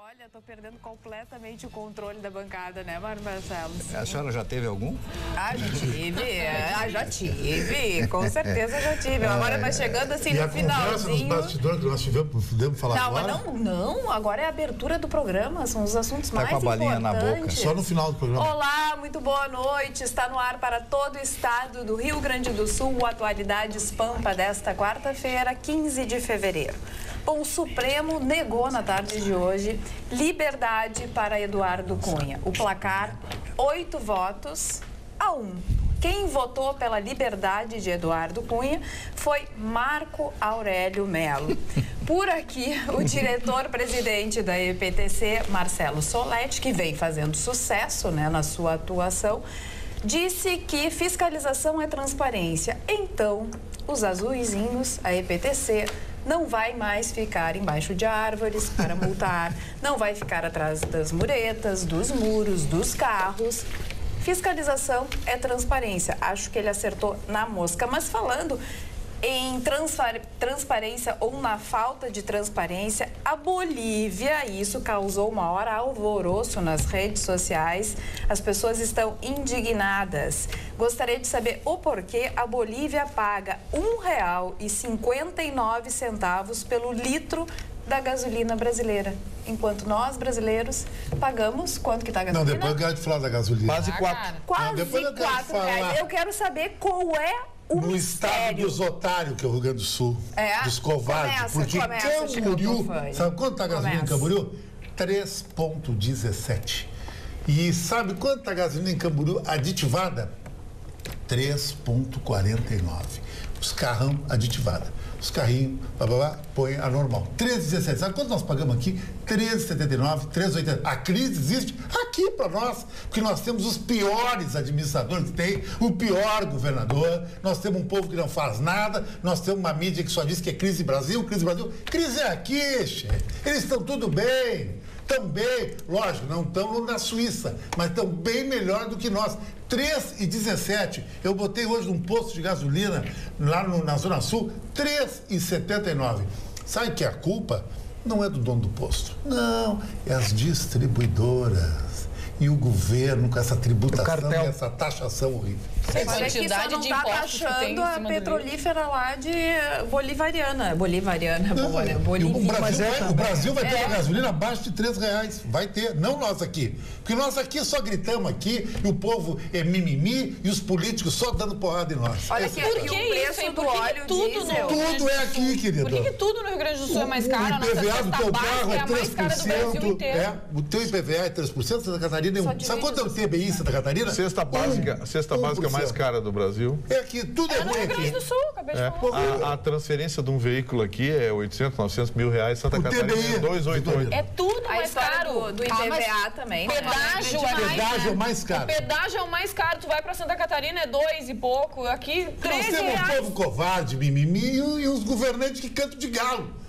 Olha, tô perdendo completamente o controle da bancada, né, Barcelos? A senhora já teve algum? Já tive, com certeza já tive. Agora vai chegando assim no finalzinho. Nos bastidores que nós podemos falar agora? Não, agora é a abertura do programa, são os assuntos mais importantes. Tá com a balinha na boca. Só no final do programa. Olá, muito boa noite. Está no ar para todo o estado do Rio Grande do Sul, o Atualidades Pampa desta quarta-feira, 15 de fevereiro. Bom, o Supremo negou na tarde de hoje liberdade para Eduardo Cunha. O placar, 8 votos a 1. Quem votou pela liberdade de Eduardo Cunha foi Marco Aurélio Melo. Por aqui, o diretor-presidente da EPTC, Marcelo Soletti, que vem fazendo sucesso, né, na sua atuação, disse que fiscalização é transparência. Então, os azuizinhos, a EPTC, não vai mais ficar embaixo de árvores para multar, não vai ficar atrás das muretas, dos muros, dos carros. Fiscalização é transparência. Acho que ele acertou na mosca. Mas falando em transparência ou na falta de transparência, a Bolívia, isso causou uma hora alvoroço nas redes sociais. As pessoas estão indignadas. Gostaria de saber o porquê a Bolívia paga R$ 1,59 pelo litro da gasolina brasileira, enquanto nós, brasileiros, pagamos quanto que está a gasolina? Não, depois eu quero te falar da gasolina. Quase 4. Quase depois eu quero R$ 4. Eu quero saber qual é o no estado dos otários, que é o Rio Grande do Sul, dos covardes. Porque Camboriú, sabe quanto está a gasolina em Camboriú? 3,17. E sabe quanto está a gasolina em Camboriú aditivada? 3,49. Os carrão aditivada. Os carrinhos, põe a normal. 13,17. Sabe quanto nós pagamos aqui? 13,79, 13,80. A crise existe aqui para nós, porque nós temos os piores administradores que tem, o pior governador, nós temos um povo que não faz nada, nós temos uma mídia que só diz que é crise Brasil, crise Brasil. Crise é aqui, chefe. Eles estão tudo bem. Também, lógico, não estão na Suíça, mas estão bem melhor do que nós. 3,17. Eu botei hoje num posto de gasolina lá na Zona Sul, 3,79. Sabe que a culpa não é do dono do posto. Não, é as distribuidoras. E o governo com essa tributação e essa taxação horrível. Olha que só não está taxando a petrolífera lá de bolivariana. O Brasil vai ter uma gasolina abaixo de R$3. Vai ter, não nós aqui. Porque nós aqui só gritamos aqui, e o povo é mimimi, e os políticos só dando porrada em nós. Olha aqui, o preço do óleo diesel. Tudo é aqui, querido. Por que tudo no Rio Grande do Sul é mais caro? O IPVA do teu carro é 3%. O teu IPVA é 3%, Santa Catarina é 1%. Sabe quanto é o TBI em Santa Catarina? Cesta básica mais cara do Brasil. É aqui, tudo é ruim aqui. No Rio Grande do Sul, acabei de falar. A transferência de um veículo aqui é 800, 900 mil reais, Santa Catarina é 288. É tudo mais caro. Do IPVA também. Pedágio é o mais caro. O pedágio é o mais caro. Tu vai pra Santa Catarina, é 2 e pouco. Aqui, 13 reais. Nós temos um povo covarde, mimimi, e os governantes que cantam de galo.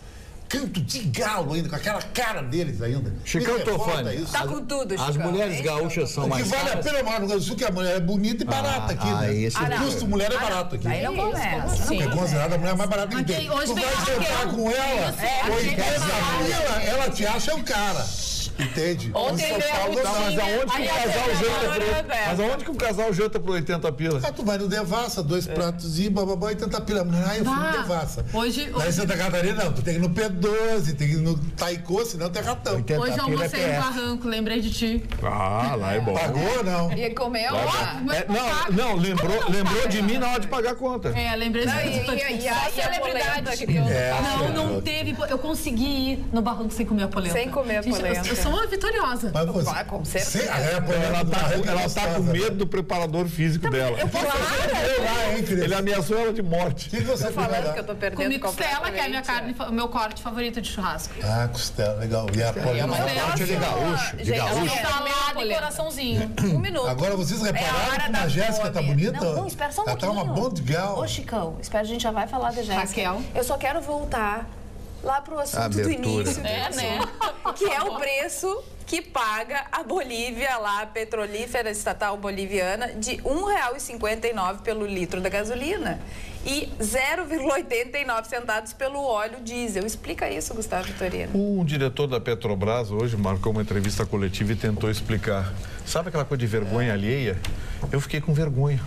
Canto de galo ainda, com aquela cara deles ainda. Chicão Tofani. Tá com tudo, Chicão. As mulheres gaúchas são mais caras. O que vale a pena morar no Rio Grande do Sul, que a mulher é bonita e barata aqui, né? O custo mulher é barato aqui. Aí não começa. Porque é considerada a mulher mais barata que tem. Tu vai jantar com ela, 80 pila, ela te acha o cara. Entende? Ontem mas aonde que um casal janta por 80 pila? Tu vai no Devassa, 2 pratos e bababá, 80 pila. Eu fui no Devassa. Lá em Santa Catarina, não. Tu tem que ir no P12, tem que ir no Taicô, senão tem ratão. Hoje eu almocei no Barranco, lembrei de ti. Lá é bom. Pagou ou não? E comeu lá? Não, lembrou de mim na hora de pagar a conta. Lembrei de ti. E a celebridade. Não teve. Eu consegui ir no Barranco sem comer a polenta. Sem comer a polenta. Eu sou uma vitoriosa. Mas você, com certeza. Ela tá com medo do preparador físico dela. Ele ameaçou ela de morte. O que você falando que eu tô perdendo? Comi costela, que é a minha carne, o meu corte favorito de churrasco. Costela, legal. E a polenta? Corte de gaúcho. Salada e coraçãozinho. 1 minuto. Agora vocês repararam como a Jéssica tá bonita? Não, espera só um pouquinho. Ela tá uma bondigal. Ô, Chicão, espera, a gente já vai falar da Jéssica. Raquel. Eu só quero voltar lá pro assunto do início. né? Que é o preço que paga a Bolívia lá, a petrolífera estatal boliviana, de R$ 1,59 pelo litro da gasolina e 0,89 centavos pelo óleo diesel. Explica isso, Gustavo Vitorino. O diretor da Petrobras hoje marcou uma entrevista coletiva e tentou explicar. Sabe aquela coisa de vergonha alheia? Eu fiquei com vergonha.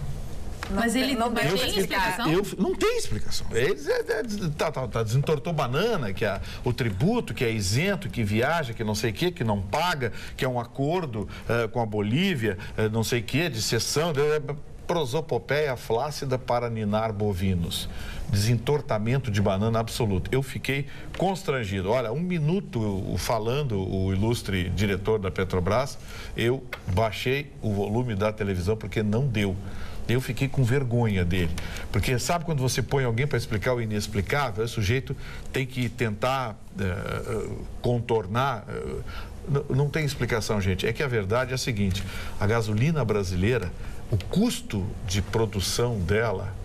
Mas ele não tem explicação? Não tem explicação. Eles desentortou banana, que é o tributo, que é isento, que viaja, que não sei o quê, que não paga, que é um acordo com a Bolívia, não sei o quê, de cessão, prosopopeia flácida para ninar bovinos. Desentortamento de banana absoluto. Eu fiquei constrangido. Olha, 1 minuto falando o ilustre diretor da Petrobras, eu baixei o volume da televisão porque não deu. Eu fiquei com vergonha dele, porque sabe quando você põe alguém para explicar o inexplicável, o sujeito tem que tentar contornar, não tem explicação, gente. É que a verdade é a seguinte, a gasolina brasileira, o custo de produção dela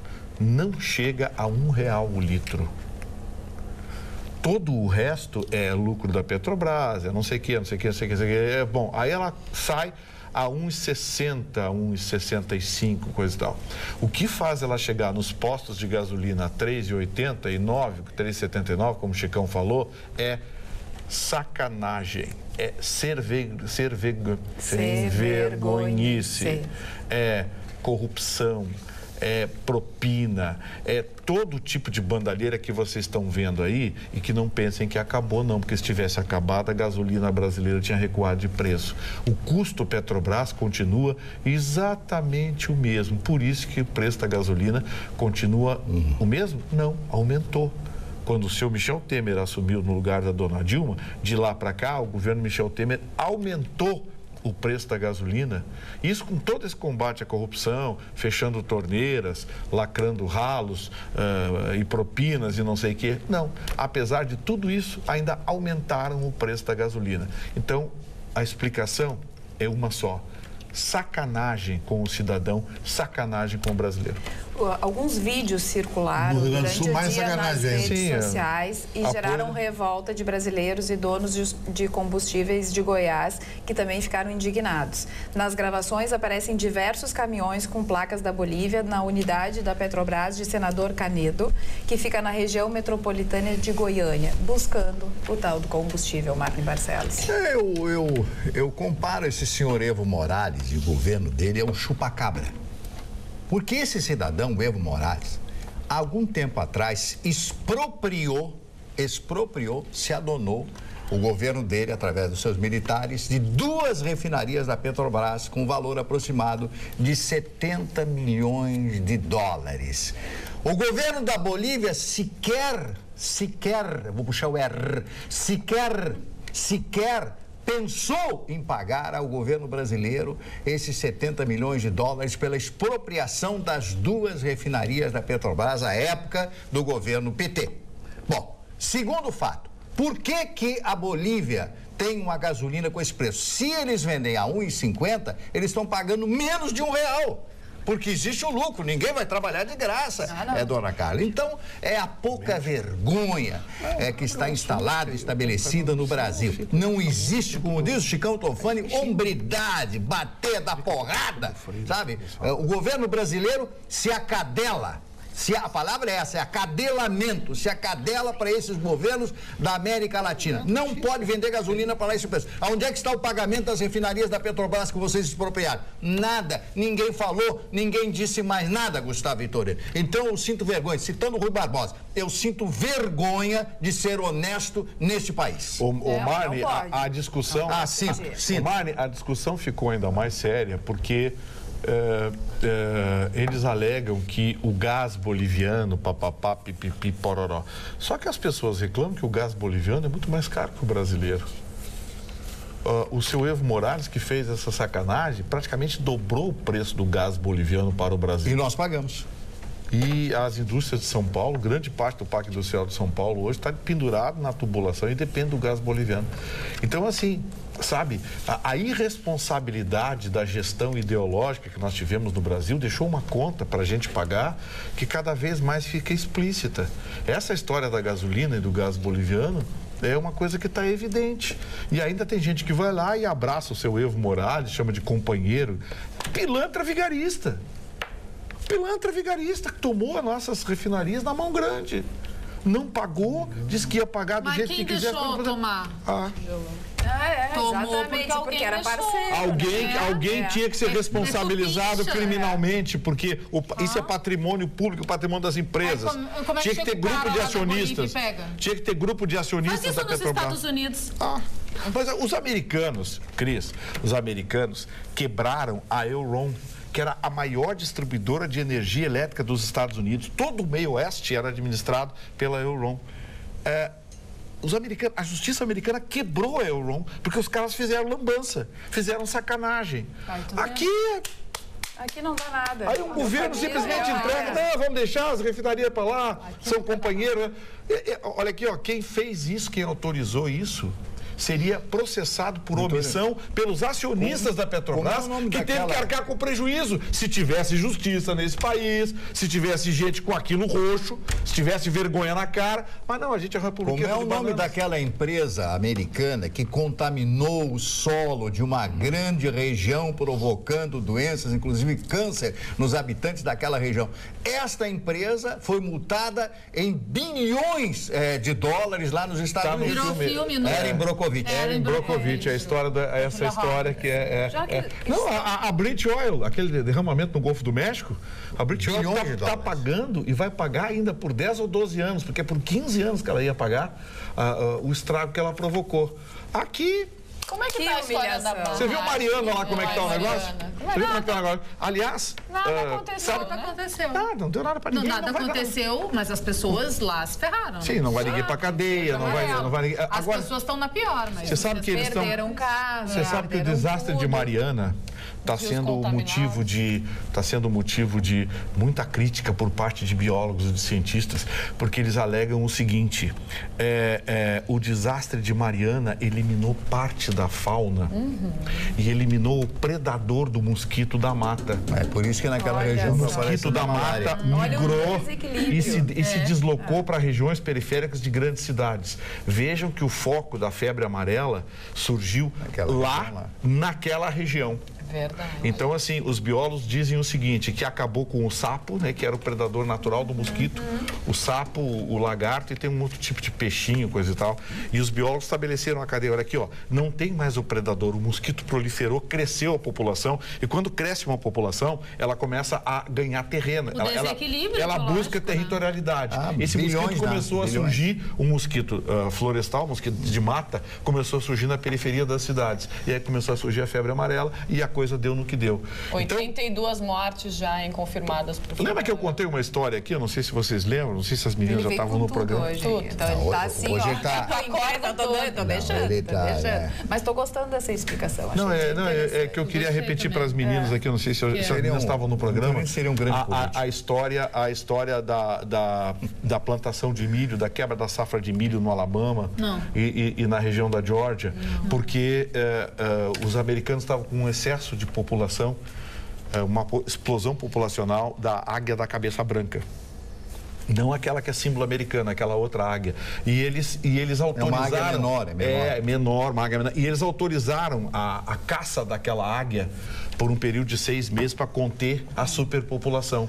não chega a R$1 o litro. Todo o resto é lucro da Petrobras, é não sei o que, não sei o que, não sei o que, não sei o que. Bom, aí ela sai a 1,60, 1,65, coisa e tal. O que faz ela chegar nos postos de gasolina a 3,89, 3,79, como o Chicão falou, é sacanagem, é sem vergonhice, é corrupção, é propina, é todo tipo de bandalheira que vocês estão vendo aí e que não pensem que acabou, não, porque se tivesse acabado, a gasolina brasileira tinha recuado de preço. O custo Petrobras continua exatamente o mesmo, por isso que o preço da gasolina continua o mesmo? Não, aumentou. Quando o senhor Michel Temer assumiu no lugar da dona Dilma, de lá para cá, o governo Michel Temer aumentou o preço da gasolina, isso com todo esse combate à corrupção, fechando torneiras, lacrando ralos e propinas e não sei o quê. Não, apesar de tudo isso, ainda aumentaram o preço da gasolina. Então, a explicação é uma só. Sacanagem com o cidadão, sacanagem com o brasileiro. Alguns vídeos circularam durante o dia nas redes sociais e geraram revolta de brasileiros e donos de combustíveis de Goiás, que também ficaram indignados. Nas gravações aparecem diversos caminhões com placas da Bolívia na unidade da Petrobras de Senador Canedo, que fica na região metropolitana de Goiânia, buscando o tal do combustível. Marlon Barcelos. Eu comparo esse senhor Evo Morales e o governo dele é um chupa-cabra. Porque esse cidadão, Evo Morales, há algum tempo atrás, se adonou o governo dele, através dos seus militares, de 2 refinarias da Petrobras com valor aproximado de 70 milhões de dólares. O governo da Bolívia sequer, vou puxar o R, sequer pensou em pagar ao governo brasileiro esses 70 milhões de dólares pela expropriação das 2 refinarias da Petrobras à época do governo PT. Bom, segundo fato, por que a Bolívia tem uma gasolina com esse preço? Se eles vendem a 1,50, eles estão pagando menos de R$1. Porque existe o lucro, ninguém vai trabalhar de graça, dona Carla. Então, é a pouca vergonha que está instalada, estabelecida no Brasil. Não existe, como diz o Chicão Tofani, hombridade, bater, dar porrada, sabe? O governo brasileiro se acadela. A palavra é essa, é acadelamento, se acadela para esses governos da América Latina. Não pode vender gasolina para lá esse preço. Onde é que está o pagamento das refinarias da Petrobras que vocês expropriaram? Nada, ninguém falou, ninguém disse mais nada, Gustavo Vitorino. Então eu sinto vergonha, citando o Rui Barbosa, eu sinto vergonha de ser honesto neste país. Marne, a discussão... Marne, a discussão ficou ainda mais séria porque... eles alegam que o gás boliviano, papapá, pipipi, pororó. Só que as pessoas reclamam que o gás boliviano é muito mais caro que o brasileiro. O seu Evo Morales, que fez essa sacanagem, praticamente dobrou o preço do gás boliviano para o Brasil. E nós pagamos. E as indústrias de São Paulo, grande parte do Parque Industrial de São Paulo hoje está pendurado na tubulação e depende do gás boliviano. Então, assim, sabe, a irresponsabilidade da gestão ideológica que nós tivemos no Brasil deixou uma conta para a gente pagar que cada vez mais fica explícita. Essa história da gasolina e do gás boliviano É uma coisa que está evidente. E ainda tem gente que vai lá e abraça o seu Evo Morales, chama de companheiro. Pilantra vigarista. Pilantra vigarista que tomou as nossas refinarias na mão grande. Não pagou, disse que ia pagar do jeito que quiser. Mas quem deixou tomar? Tomou exatamente, porque era deixou. parceiro. Alguém tinha que ser responsabilizado criminalmente, porque isso é patrimônio público, patrimônio das empresas. Como é tinha que ter grupo de acionistas. Tinha que ter grupo de acionistas da Petrobras. Faz isso nos Estados Unidos. Mas os americanos, Cris, quebraram a Euron, que era a maior distribuidora de energia elétrica dos Estados Unidos. Todo o meio oeste era administrado pela Euron. A justiça americana quebrou a Euron porque os caras fizeram lambança, fizeram sacanagem. Aqui não dá nada. Aí o governo simplesmente entrega, não, vamos deixar as refinarias para lá, são companheiros. Olha aqui, quem fez isso, quem autorizou isso, seria processado por omissão pelos acionistas da Petrobras, que teve que arcar com prejuízo. Se tivesse justiça nesse país, se tivesse gente com aquilo roxo, se tivesse vergonha na cara, mas não, a gente é republicano. Como é o nome daquela empresa americana que contaminou o solo de uma grande região, provocando doenças, inclusive câncer, nos habitantes daquela região? Esta empresa foi multada em bilhões de dólares lá nos Estados Unidos. Virou filme, não era em Brocovich. Erin Brockovich, essa história que Não, a British Oil, aquele derramamento no Golfo do México, a British Oil está pagando e vai pagar ainda por 10 ou 12 anos, porque é por 15 anos que ela ia pagar o estrago que ela provocou. Aqui... Como é que tá a história da banda? Você viu Mariana lá como é que tá o negócio? Você viu como é que tá o negócio? Aliás... Nada aconteceu. Não deu nada pra ninguém. Nada aconteceu, mas as pessoas lá se ferraram. Sim, não vai ninguém pra cadeia, não vai ninguém... As pessoas estão na pior, mas... Você sabe que eles estão... Perderam casa, Você sabe que o desastre de Mariana está sendo motivo de muita crítica por parte de biólogos e de cientistas, porque eles alegam o seguinte: o desastre de Mariana eliminou parte da fauna e eliminou o predador do mosquito da mata. É por isso que naquela região o mosquito da mata migrou e se deslocou para regiões periféricas de grandes cidades. Vejam que o foco da febre amarela surgiu naquela região. Verdade. Então, assim, os biólogos dizem o seguinte, que acabou com o sapo, né, que era o predador natural do mosquito, o sapo, o lagarto, e tem um outro tipo de peixinho, coisa e tal. E os biólogos estabeleceram a cadeia. Olha aqui, não tem mais o predador, o mosquito proliferou, cresceu a população, e quando cresce uma população, ela começa a ganhar terreno. Ela busca territorialidade. Esse mosquito começou a surgir, um mosquito florestal, um mosquito de mata, começou a surgir na periferia das cidades. E aí começou a surgir a febre amarela e a coisa deu no que deu. 82 mortes já confirmadas por Lembra que eu contei uma história aqui? Eu não sei se vocês lembram, não sei se as meninas já estavam no programa. Hoje. Então ele tá assim, hoje ele tá... tô deixando. Mas tô gostando dessa explicação. Não, é que eu queria repetir para as meninas aqui, eu não sei se as meninas estavam no programa. Seria um grande a história da plantação de milho, da quebra da safra de milho no Alabama e na região da Geórgia, porque os americanos estavam com um excesso de população, uma explosão populacional da águia da cabeça branca. Não aquela que é símbolo americano, aquela outra águia. E eles autorizaram... É uma águia menor, menor, uma águia menor. E eles autorizaram a caça daquela águia por um período de 6 meses para conter a superpopulação.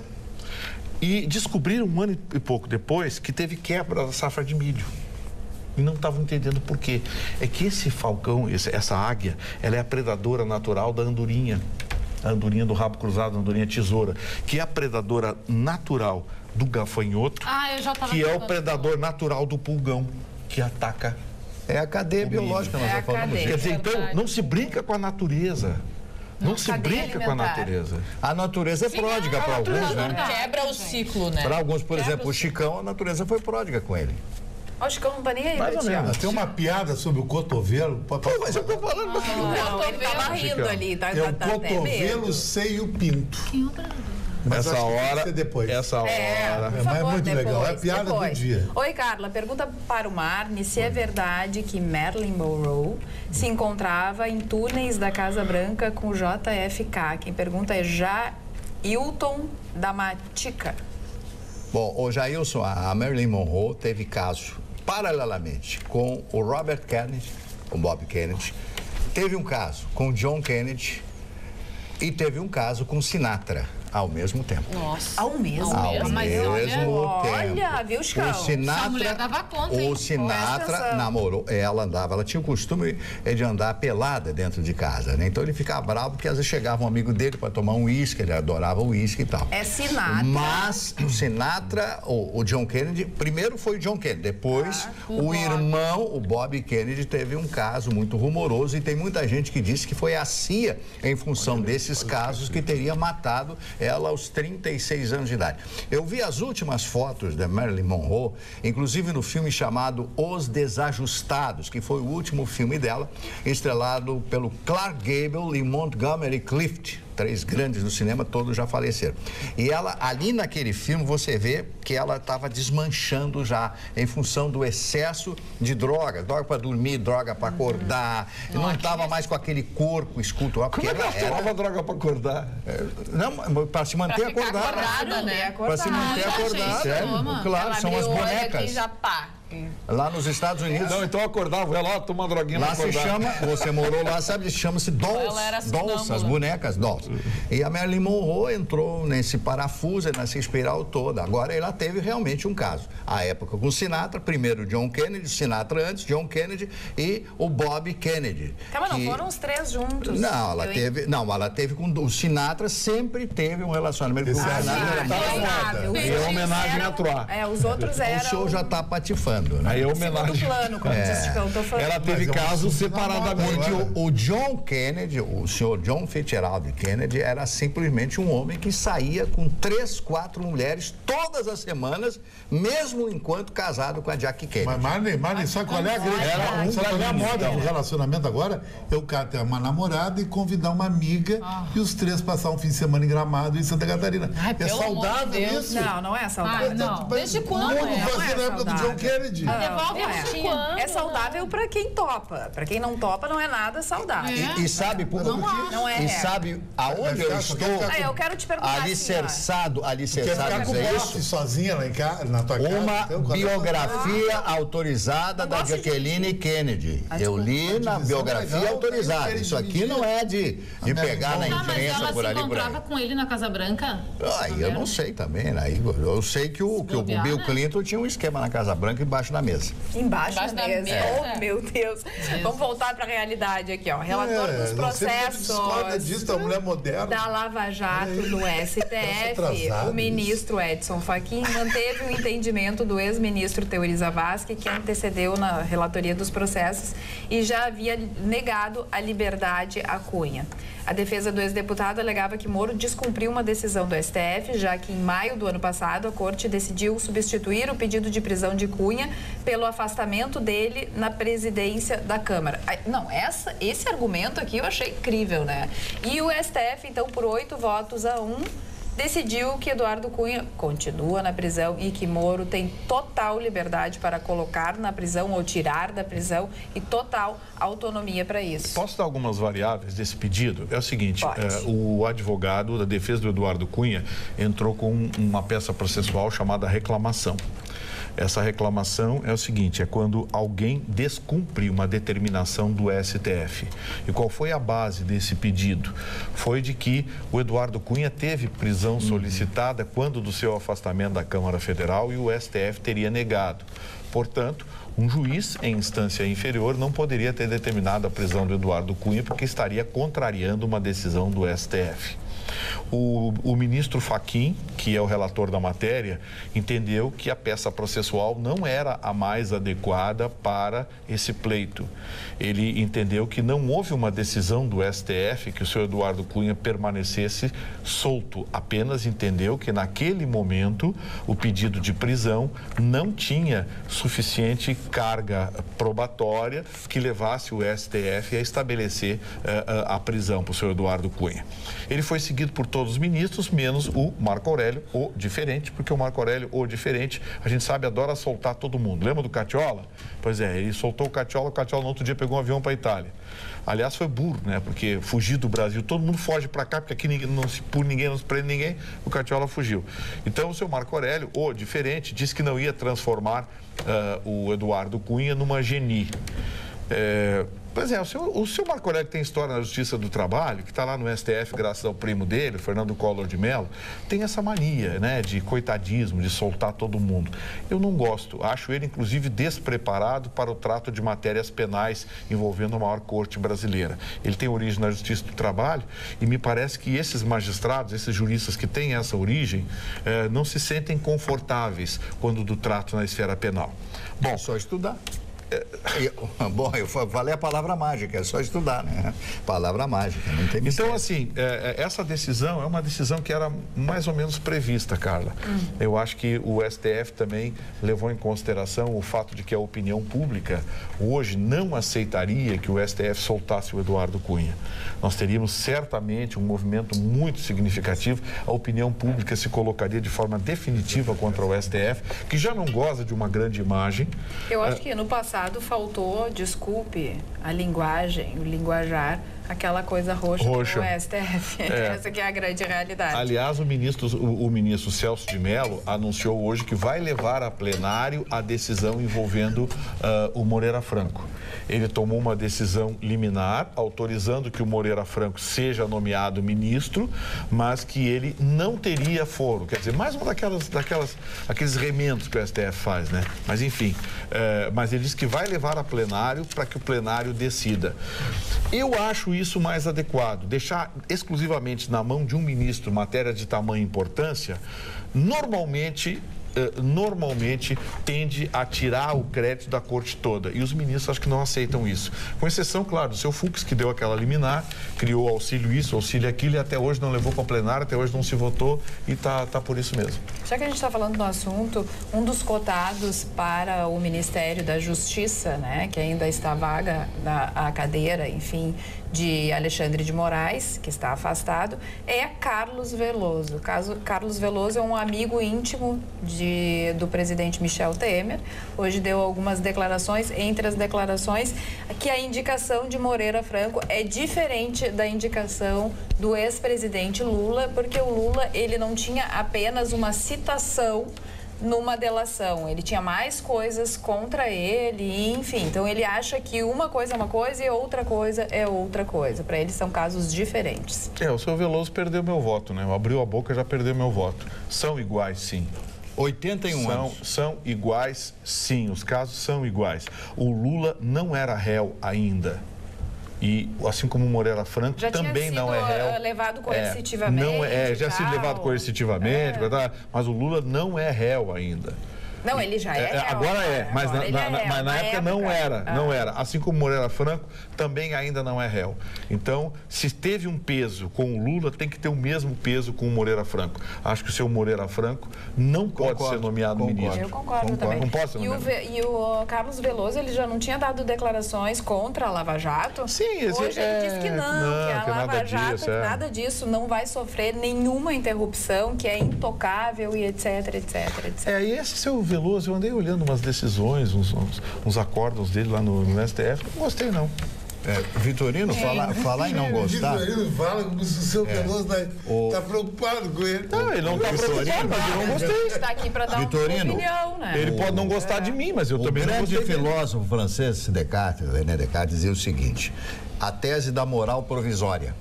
E descobriram 1 ano e pouco depois que teve quebra da safra de milho. E não estavam entendendo por quê. É que esse falcão, essa águia, ela é a predadora natural da andorinha. A andorinha do rabo cruzado, a andorinha tesoura, que é a predadora natural do gafanhoto, que é o predador natural do pulgão, que ataca. É a cadeia biológica, nós já falamos. Quer dizer, então, não se brinca com a natureza. Não se brinca com a natureza. A natureza é pródiga para alguns, né? Quebra o ciclo, né? Para alguns, por exemplo, o Chicão, a natureza foi pródiga com ele. O Chicão não tá nem aí, Betinho. Tem uma piada sobre o cotovelo. Mas eu tô falando... Ele tava rindo ali. É o cotovelo sem o pinto. Essa hora. Mas é muito legal. É a piada do dia. Oi, Carla. Pergunta para o Marne se é verdade que Marilyn Monroe se encontrava em túneis da Casa Branca com JFK. Quem pergunta é Jailton da Matica. Bom, o Jailson, a Marilyn Monroe teve caso paralelamente com o Robert Kennedy, o Bob Kennedy, teve um caso com o John Kennedy e teve um caso com Sinatra. Ao mesmo tempo. Nossa. Ao mesmo tempo. Olha, viu, Chicão? A mulher dava conta, hein? O Sinatra namorou, ela tinha o costume de andar pelada dentro de casa, né? Então ele ficava bravo porque às vezes chegava um amigo dele para tomar um uísque, ele adorava o uísque e tal. É Sinatra. Mas o Sinatra, o John Kennedy, primeiro foi o John Kennedy, depois o irmão, o Bob Kennedy, teve um caso muito rumoroso e tem muita gente que disse que foi a CIA, em função desses casos, que teria matado ela aos 36 anos de idade. Eu vi as últimas fotos da Marilyn Monroe, inclusive no filme chamado Os Desajustados, que foi o último filme dela, estrelado pelo Clark Gable e Montgomery Clift. 3 grandes do cinema, todos já faleceram. E ela, ali naquele filme, você vê que ela estava desmanchando já, em função do excesso de droga para dormir, droga para acordar, e não estava mais com aquele corpo escultural. Como é que ela tomava droga para acordar? Não, para se manter acordada. Para se manter acordada. Sério, claro, ela são as bonecas. Aqui, já pá. Lá nos Estados Unidos. Não, então acordava, ela toma droguinha lá pra acordar. Se chama, você morou lá, sabe, chama-se dolls, as bonecas dolls. E a Marilyn Monroe entrou nesse parafuso, nessa espiral toda. Agora ela teve realmente um caso. A época com o Sinatra, primeiro o John Kennedy, Sinatra antes, John Kennedy e o Bob Kennedy. Tá, mas não foram os 3 juntos. Não, ela teve com o Sinatra, sempre teve um relacionamento com o Sinatra. É homenagem a Troá. Os outros eram... O show já tá patifando. Né? Aí é homenagem. Plano, como ela teve casos separadamente. O John Kennedy, o senhor John Fitzgerald Kennedy, era simplesmente um homem que saía com 3, 4 mulheres todas as semanas, mesmo enquanto casado com a Jackie Kennedy. Mas Marley, sabe qual é a grande? Sabe qual é a moda do relacionamento agora? É o cara ter uma namorada e convidar uma amiga e os 3 passar um fim de semana em Gramado em Santa Catarina. É saudável isso? Não é saudável. Não. Desde quando? Como fazia na época do John Kennedy? É saudável para quem topa. Para quem não topa, não é nada saudável. E sabe por não é. E sabe aonde eu estou? Eu quero te perguntar alicerçado Quer ficar com isso? Sozinha lá em casa, na tua casa? Uma biografia autorizada da Jacqueline Kennedy. Eu li na biografia autorizada. Isso aqui não é de pegar na imprensa por ali. Ela se encontrava com ele na Casa Branca? Aí eu não sei também, né? Eu sei que o Bill Clinton tinha um esquema na Casa Branca embaixo da mesa. Embaixo da mesa. Oh, meu Deus. Vamos voltar para a realidade aqui, ó. Relatório dos processos disso, a mulher moderna. da Lava Jato no STF. O ministro Edson Fachin manteve o entendimento do ex-ministro Teori Zavascki, que antecedeu na relatoria dos processos e já havia negado a liberdade à Cunha. A defesa do ex-deputado alegava que Moro descumpriu uma decisão do STF, já que em maio do ano passado a corte decidiu substituir o pedido de prisão de Cunha pelo afastamento dele na presidência da Câmara. Não, esse argumento aqui eu achei incrível, né? E o STF, então, por 8-1, decidiu que Eduardo Cunha continua na prisão e que Moro tem total liberdade para colocar na prisão ou tirar da prisão e total autonomia para isso. Posso dar algumas variáveis desse pedido? É o seguinte, o advogado da defesa do Eduardo Cunha entrou com uma peça processual chamada reclamação. Essa reclamação é o seguinte, é quando alguém descumpre uma determinação do STF. E qual foi a base desse pedido? Foi de que o Eduardo Cunha teve prisão solicitada quando do seu afastamento da Câmara Federal e o STF teria negado. Portanto, um juiz em instância inferior não poderia ter determinado a prisão do Eduardo Cunha porque estaria contrariando uma decisão do STF. O ministro Fachin, que é o relator da matéria, entendeu que a peça processual não era a mais adequada para esse pleito. Ele entendeu que não houve uma decisão do STF que o senhor Eduardo Cunha permanecesse solto. Apenas entendeu que naquele momento o pedido de prisão não tinha suficiente carga probatória que levasse o STF a estabelecer a prisão para o senhor Eduardo Cunha. Ele foi seguido seguido por todos os ministros, menos o Marco Aurélio, o diferente, porque o Marco Aurélio, o diferente, a gente sabe, adora soltar todo mundo. Lembra do Cacciola? Pois é, ele soltou o Cacciola no outro dia pegou um avião para a Itália. Aliás, foi burro, né? Porque fugir do Brasil, todo mundo foge para cá, porque aqui ninguém não se prende ninguém, o Cacciola fugiu. Então, o seu Marco Aurélio, o diferente, disse que não ia transformar o Eduardo Cunha numa genie. Pois é, o seu Marco Aurélio tem história na Justiça do Trabalho, que está lá no STF graças ao primo dele, Fernando Collor de Mello, tem essa mania, né, de coitadismo, de soltar todo mundo. Eu não gosto, acho ele inclusive despreparado para o trato de matérias penais envolvendo a maior corte brasileira. Ele tem origem na Justiça do Trabalho e me parece que esses magistrados, esses juristas que têm essa origem, não se sentem confortáveis quando do trato na esfera penal. Bom, é só estudar. Bom, eu falei a palavra mágica, é só estudar, né? Palavra mágica, não tem mistério. Então, assim, essa decisão é uma decisão que era mais ou menos prevista, Carla. Eu acho que o STF também levou em consideração o fato de que a opinião pública hoje não aceitaria que o STF soltasse o Eduardo Cunha. Nós teríamos certamente um movimento muito significativo, a opinião pública se colocaria de forma definitiva contra o STF, que já não goza de uma grande imagem. Eu acho que no passado faltou, desculpe, a linguagem, o linguajar, aquela coisa roxa do STF. Essa que é a grande realidade. Aliás, o ministro Celso de Mello anunciou hoje que vai levar a plenário a decisão envolvendo o Moreira Franco. Ele tomou uma decisão liminar, autorizando que o Moreira Franco seja nomeado ministro, mas que ele não teria foro. Quer dizer, mais uma aqueles remendos que o STF faz, né? Mas, enfim, mas ele disse que vai levar a plenário para que o plenário decida. Eu acho isso mais adequado. Deixar exclusivamente na mão de um ministro matéria de tamanha importância, normalmente tende a tirar o crédito da corte toda. E os ministros acho que não aceitam isso. Com exceção, claro, do seu Fux, que deu aquela liminar, criou auxílio isso, auxílio aquilo, e até hoje não levou para o plenário, até hoje não se votou e tá por isso mesmo. Já que a gente está falando do assunto, um dos cotados para o Ministério da Justiça, né, que ainda está vaga a cadeira, enfim, de Alexandre de Moraes, que está afastado, é Carlos Veloso. Carlos Veloso é um amigo íntimo do presidente Michel Temer. Hoje deu algumas declarações, entre as declarações, que a indicação de Moreira Franco é diferente da indicação do ex-presidente Lula, porque o Lula, ele não tinha apenas uma citação numa delação, ele tinha mais coisas contra ele, enfim, então ele acha que uma coisa é uma coisa e outra coisa é outra coisa. Para ele são casos diferentes. O seu Veloso perdeu meu voto, né? Abriu a boca, já perdeu meu voto. São iguais, sim. 81 anos. São iguais, sim, os casos são iguais. O Lula não era réu ainda. E, assim como o Moreira Franco, já também não é réu. Já tinha sido levado coercitivamente. Já sido levado coercitivamente, mas o Lula não é réu ainda. Não, ele já é réu. Agora é, mas na época não era. Assim como Moreira Franco, também ainda não é réu. Então, se teve um peso com o Lula, tem que ter o mesmo peso com o Moreira Franco. Acho que o seu Moreira Franco não pode ser nomeado ministro. Eu concordo também. Não pode ser nomeado. E o Carlos Veloso, ele já não tinha dado declarações contra a Lava Jato? Sim, hoje ele diz que não, que a Lava Jato, nada disso, não vai sofrer nenhuma interrupção, que é intocável e etc, etc, etc. E esse seu Veloso, eu andei olhando umas decisões, uns acórdãos dele lá no STF, não gostei não. Vitorino, falar em não gostar. Vitorino fala como se o seu Veloso está preocupado com ele. Não, ele não está preocupado, mas eu não gostei. Ele está aqui para dar uma opinião, né? Ele pode não gostar de mim, mas eu também não gostei. O grande filósofo francês Descartes, René Descartes, dizia o seguinte: a tese da moral provisória.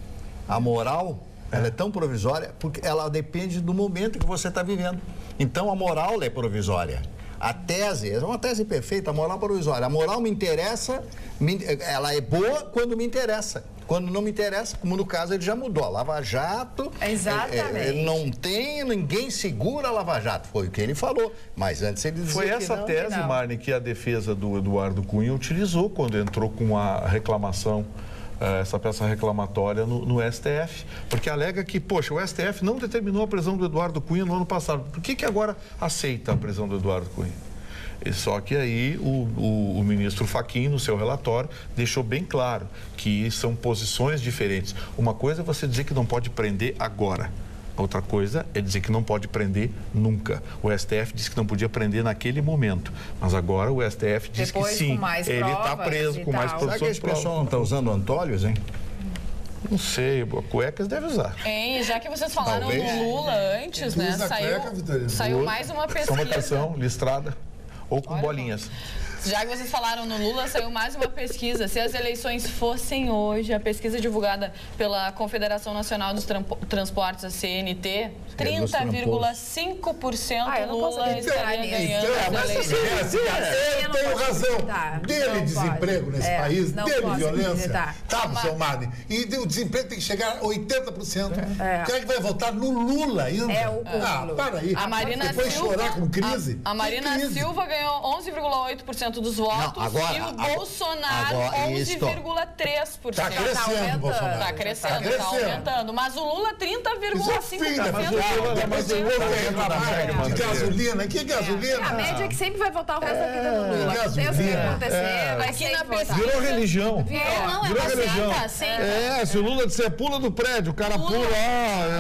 A moral, ela é tão provisória porque ela depende do momento que você está vivendo. Então, a moral é provisória. A tese é uma tese perfeita, a moral provisória. A moral me interessa, ela é boa quando me interessa. Quando não me interessa, como no caso ele já mudou. A Lava Jato, exatamente. Ninguém segura a Lava Jato. Foi o que ele falou. Mas antes ele dizia Foi essa tese, Marne, que a defesa do Eduardo Cunha utilizou quando entrou com a reclamação, essa peça reclamatória no STF, porque alega que, poxa, o STF não determinou a prisão do Eduardo Cunha no ano passado. Por que agora aceita a prisão do Eduardo Cunha? Só que aí o ministro Fachin, no seu relatório, deixou bem claro que são posições diferentes. Uma coisa é você dizer que não pode prender agora. Outra coisa é dizer que não pode prender nunca. O STF disse que não podia prender naquele momento, mas agora o STF diz depois, que sim. com mais ele está preso com mais Será que produção esse de prova. pessoal não está usando antolhos, hein? Não sei, cuecas deve usar. Hein, já que vocês falaram Talvez. no Lula antes, né? Usa cueca, Vitorino. Saiu mais uma pesquisa. Convocação, listrada ou com Olha, bolinhas. Já que vocês falaram no Lula, saiu mais uma pesquisa. Se as eleições fossem hoje, a pesquisa divulgada pela Confederação Nacional dos Transportes, a CNT, 30,5% não Lula posso estaria nisso. ganhando as Mas eleições. eu tenho razão. Dele Não desemprego pode. nesse país, não dele posso violência. acreditar. Tá, seu Mari. E o desemprego tem que chegar a 80%. Quem é que vai votar no Lula ainda? É o cúmulo. Ah, para aí. A Marina Depois Silva, chorar com crise? A Marina Que crise? Silva ganhou 11,8% dos votos agora- e o agora- Bolsonaro agora isso. 11,3%. Tá crescendo, Bolsonaro. Tá crescendo, tá aumentando. Mas o Lula, Isso é 30,5%. filha, Mas o Lula- depois o Lula vai reclamar de gasolina. Que gasolina? A média é que sempre vai votar o resto da vida no Lula. Deus que gasolina. acontecer, vai Aqui sempre na votar. pesquisa- Virou religião. Não, é Virou uma religião. seita. Se o Lula disser pula do prédio, o cara pula.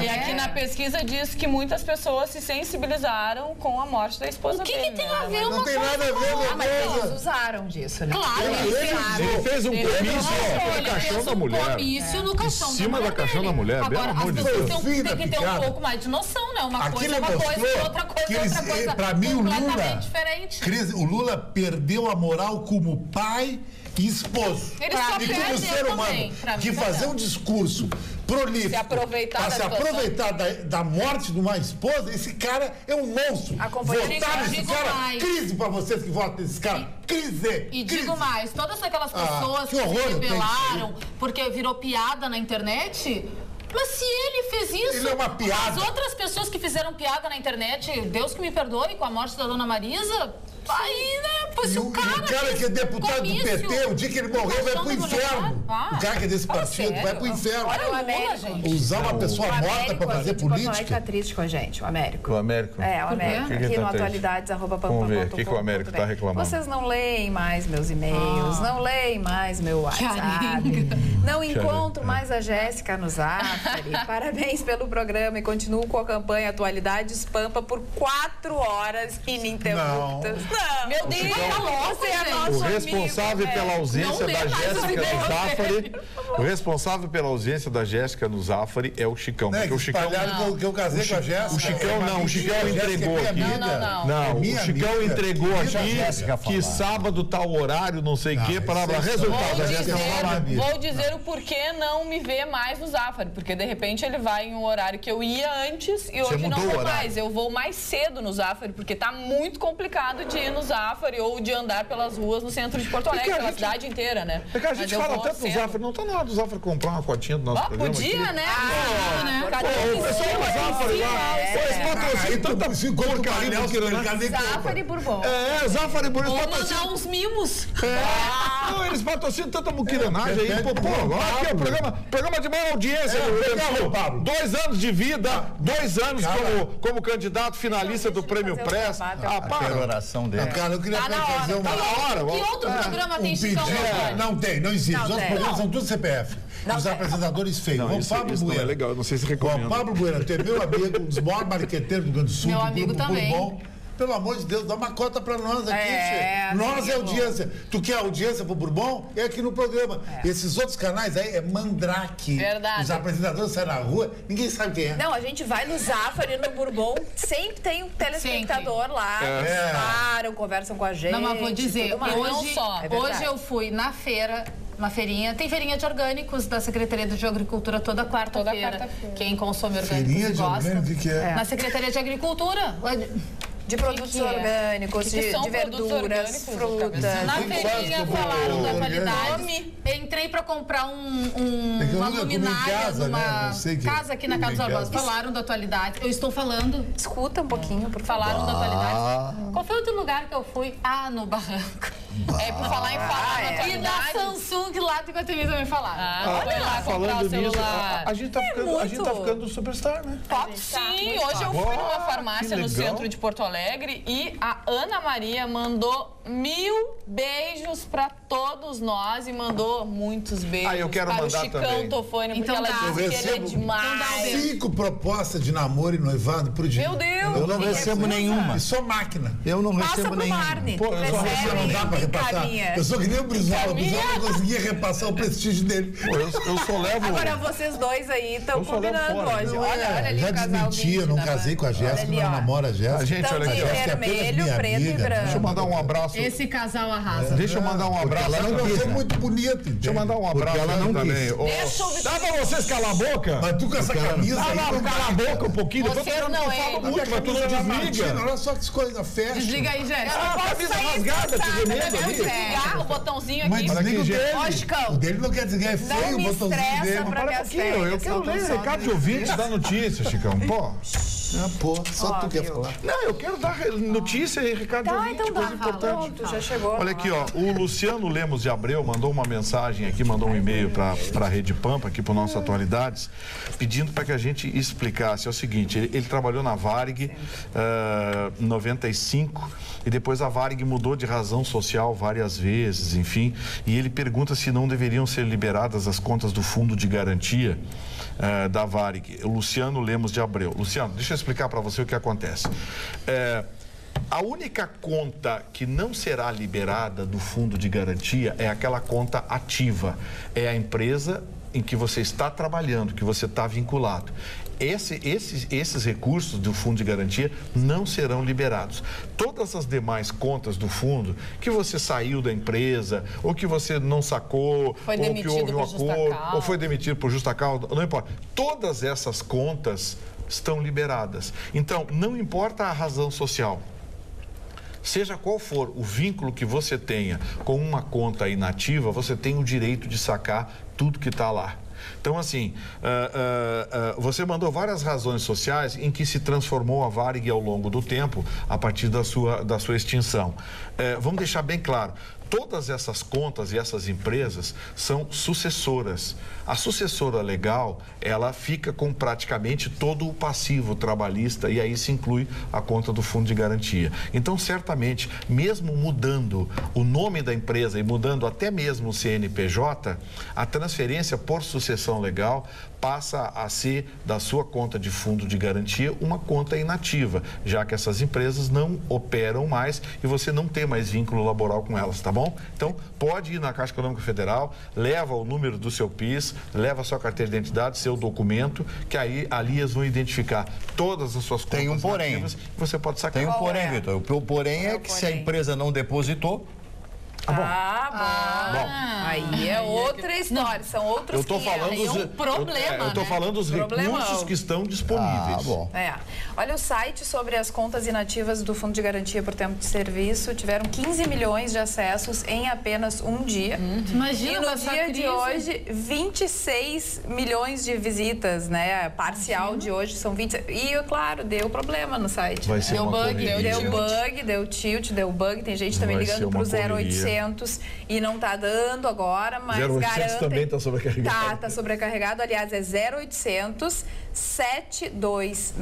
E aqui na pesquisa diz que muitas pessoas se sensibilizaram com a morte da esposa O que dele. tem a né? ver uma Não tem coisa nada a ver, Ah, mas eles coisa. usaram disso, né? Claro, Ele fez um comício no ele caixão fez da um mulher. comício no caixão Em cima da caixão dele. da mulher, pelo Agora, amor as de pessoas Deus. têm Fim da que ter um picada. pouco mais de noção, né? Uma Aquilo coisa é uma coisa mostrou e outra coisa que é outra coisa. pra mim, o Lula, completamente diferente. Cris, o Lula perdeu a moral como pai e esposo. Ele Pra só mim E como perde ser humano, também, pra mim que também. fazer um discurso prolífico, Se aproveitar pra da se situação. aproveitar da morte de uma esposa, esse cara é um monstro. Acompanha- Votar nesse Digo cara, mais. crise pra vocês que votam nesse cara. Crise! E crise. digo mais, todas aquelas pessoas que que horror, se eu tenho rebelaram porque virou piada na internet. Mas se ele fez isso, Ele é uma piada. as outras pessoas que fizeram piada na internet, Deus que me perdoe, com a morte da dona Marisa, aí, né, pois E se o cara que é deputado do PT, o dia que ele morrer, vai pro inferno. O cara que é desse partido vai pro inferno. Olha o Lula, Américo. gente. Usar uma pessoa O morta Américo pra fazer aqui de Porto Alegre política. tá triste com a gente, o Américo. O Américo. É, o Américo. quê? Aqui Que no tá triste? atualidades@pampa.com.br. Vamos ver, o que o Américo tá reclamando? Vocês não leem mais meus e-mails, não leem mais meu WhatsApp. Não encontro mais a Jéssica no Zafari. Parabéns pelo programa e continuo com a campanha Atualidades Pampa por 4 horas ininterruptas. Não. Meu Deus, Você é nosso O amigo, responsável velho. pela ausência Não da lê mais o Jéssica e-mail no Zafari, dele. o responsável pela ausência da Jéssica no Zafari é o Chicão. Né, Porque que o Chicão espalharam que eu casei com a Jéssica. o Chicão É não, uma o Chicão mentira, a entregou Jéssica é aqui. minha amiga. Não, É minha o Chicão amiga. entregou Deixa a aqui Jéssica que falar. sábado tal horário, não sei o quê, Não, para isso é resultado. só- A Jéssica dizer- não vai lá. Vou dizer o porquê não me vê mais no Zafari, porque de repente ele vai em um horário que eu ia antes e hoje não mudou o vou horário. mais. Eu vou mais cedo no Zafari, porque tá muito complicado de ir no Zafari ou de andar pelas ruas no centro de Porto Alegre, que a pela gente- cidade inteira, né? É que a Mas gente eu fala vou tanto do cedo. Zafari, não tá na hora do Zafari comprar uma cotinha do nosso Ó, programa podia, aqui. né? Pô, o pessoal do Zafari lá, eles patrocinam tanta porcaria do Quirana. Zafari Bourbon. Zafari Bourbon, Vou eles patrocinam. mandar uns mimos. Não, eles patrocinam tanta muquiranagem aí. Pô, agora aqui é o programa de maior audiência do Rio Grande do Sul. Pablo. 2 anos de vida, 2 anos como candidato finalista do Prêmio Press. Ah, A para. peroração dele. Cara, eu queria Tá na fazer hora, uma... tá na hora. Que outro programa tem Chicão pedido. Antônio? Não tem, não existe. Não Os outros tem. programas são tudo CPF. Os apresentadores feios. Não, Juan isso Pablo não é Bueno. legal, eu não sei se Juan recomendo. Pablo Bueno, tem meu amigo, um dos maiores marqueteiros do Rio Grande do Sul, Meu do amigo Grupo também. Bourbon. Pelo amor de Deus, dá uma cota pra nós aqui, É, che. Nós é amigo. audiência. Tu quer audiência pro Bourbon? É aqui no programa. Esses outros canais aí é mandrake. Verdade. Os apresentadores saem na rua, ninguém sabe quem é. Não, a gente vai no Zafari, no Bourbon, sempre tem um telespectador lá. Eles param, conversam com a gente. Não, mas vou dizer, tudo mais. não hoje, só. É verdade. hoje eu fui na feira, uma feirinha, tem feirinha de orgânicos da Secretaria de Agricultura toda quarta-feira. quarta-feira. Quem consome orgânicos Feirinha de gosta. orgânico, o que é? Na Secretaria de Agricultura. De produtos que é? orgânicos, Que são de produtos verduras, orgânicos, frutas. Na Tem feirinha quase que falaram da eu vou- qualidade. Entrei pra comprar É que eu uma nunca comi em luminária casa, né? numa Não sei que- casa aqui na Casa dos comi em Barbosa. casa. Falaram da atualidade. Eu estou falando. Escuta um pouquinho, por favor. Falaram da atualidade. Qual foi outro lugar que eu fui? Ah, no Barranco. É, por falar em falar na E da atualidade, Samsung lá do Iguatemi também falaram. Foi lá comprar Falando o nisso, celular. a gente tá ficando superstar, né? Sim, hoje eu fui numa farmácia no legal. centro de Porto Alegre e a Ana Maria mandou 1000 beijos pra todos nós e mandou muitos beijos eu quero para mandar o Chicão também. Tofone, porque Então ela dá. disse Eu que ele é recebo demais. 5 propostas de namoro e noivado por dia. Meu Deus. Eu não recebo nenhuma. E sou máquina. Eu não Passa recebo pro nenhuma. Marne. Pô, eu só Recebe, Não dá pra repassar. encaminha. Eu sou que nem o Brizola. O Brizola não conseguia repassar o prestígio dele. Pô, eu só levo... Agora vocês dois aí estão Eu só levo combinando fora. hoje. Não, Olha ali já o casal desmenti, eu não 20 da casei com a Jéssica, Olha ali, não ó. namoro a Jéssica. A gente, Então olha de aqui, ó. Jéssica é apenas vermelho, minha preto e amiga. branco. Deixa eu mandar um abraço. Esse casal arrasa. Deixa eu mandar um abraço. Ela não também. sou muito bonito, entende? Deixa eu mandar um abraço Porque ela não também. quis. Ô, dá pra vocês calar a boca? Mas tu com essa camisa aí... Não, cala a boca um pouquinho. Você Depois não é. fala muito, mas tu não Camisa da Martina, desliga. olha só que coisa fecha. Desliga aí, Jéssica. Camisa rasgada, te remendo ali. Desligar o botãozinho Mas aqui. desliga o gente. dele. Ó, Chicão. O dele não quer desligar, é Não feio o me botãozinho estressa dele. pra Para um minhas pouquinho, eu férias, quero eu tô ler só recado de no- ouvintes da notícia, Chicão. Pô. Pô, só tu quer falar. Não, eu quero dar notícia e recado de Tá, ouvinte, então dá. coisa importante. Pronto, já chegou. Olha aqui, ó, o Luciano Lemos de Abreu mandou uma mensagem aqui, mandou um e-mail para a Rede Pampa, aqui para o nosso Atualidades, pedindo para que a gente explicasse. É o seguinte, ele trabalhou na Varig em 95 e depois a Varig mudou de razão social várias vezes, enfim, e ele pergunta se não deveriam ser liberadas as contas do Fundo de Garantia da Varig. Luciano Lemos de Abreu. Luciano, deixa eu explicar para você o que acontece. A única conta que não será liberada do fundo de garantia é aquela conta ativa. É a empresa em que você está trabalhando, que você está vinculado. Esses recursos do fundo de garantia não serão liberados. Todas as demais contas do fundo, que você saiu da empresa, ou que você não sacou, Foi ou que demitido houve um por justa acordo, causa. ou foi demitido por justa causa, não importa. Todas essas contas estão liberadas. Então, não importa a razão social. Seja qual for o vínculo que você tenha com uma conta inativa, você tem o direito de sacar tudo que está lá. Então, assim, você mandou várias razões sociais em que se transformou a Varig ao longo do tempo, a partir da sua extinção. Vamos deixar bem claro, todas essas contas e essas empresas são sucessoras. A sucessora legal, ela fica com praticamente todo o passivo trabalhista e aí se inclui a conta do fundo de garantia. Então, certamente, mesmo mudando o nome da empresa e mudando até mesmo o CNPJ, a transferência por sucessão legal passa a ser da sua conta de fundo de garantia uma conta inativa, já que essas empresas não operam mais e você não tem mais vínculo laboral com elas, tá bom? Então, pode ir na Caixa Econômica Federal, leva o número do seu PIS, leva a sua carteira de identidade, seu documento, que aí ali eles vão identificar todas as suas contas Tem um porém. nativas e você pode sacar. Tem um Qual porém, é? Vitor. O porém é que se a porém? empresa não depositou, Bom. Aí é outra história, são outros Eu tô 500. falando Aí é um dos, problema, eu tô né? falando dos Problemão. recursos que estão disponíveis. bom. Olha o site sobre as contas inativas do Fundo de Garantia por Tempo de Serviço. Tiveram 15 milhões de acessos em apenas um dia. Imagina E com no essa dia de crise. hoje, 26 milhões de visitas, né? Parcial de hoje são 20. E, claro, deu problema no site. Vai ser Deu uma bug, correria. Deu bug, deu tilt, deu bug. Tem gente também Vai ser ligando uma pro 0800 e não tá dando agora, mas 0800 garantem. também tá sobrecarregado. Tá sobrecarregado. Aliás, é 0800 726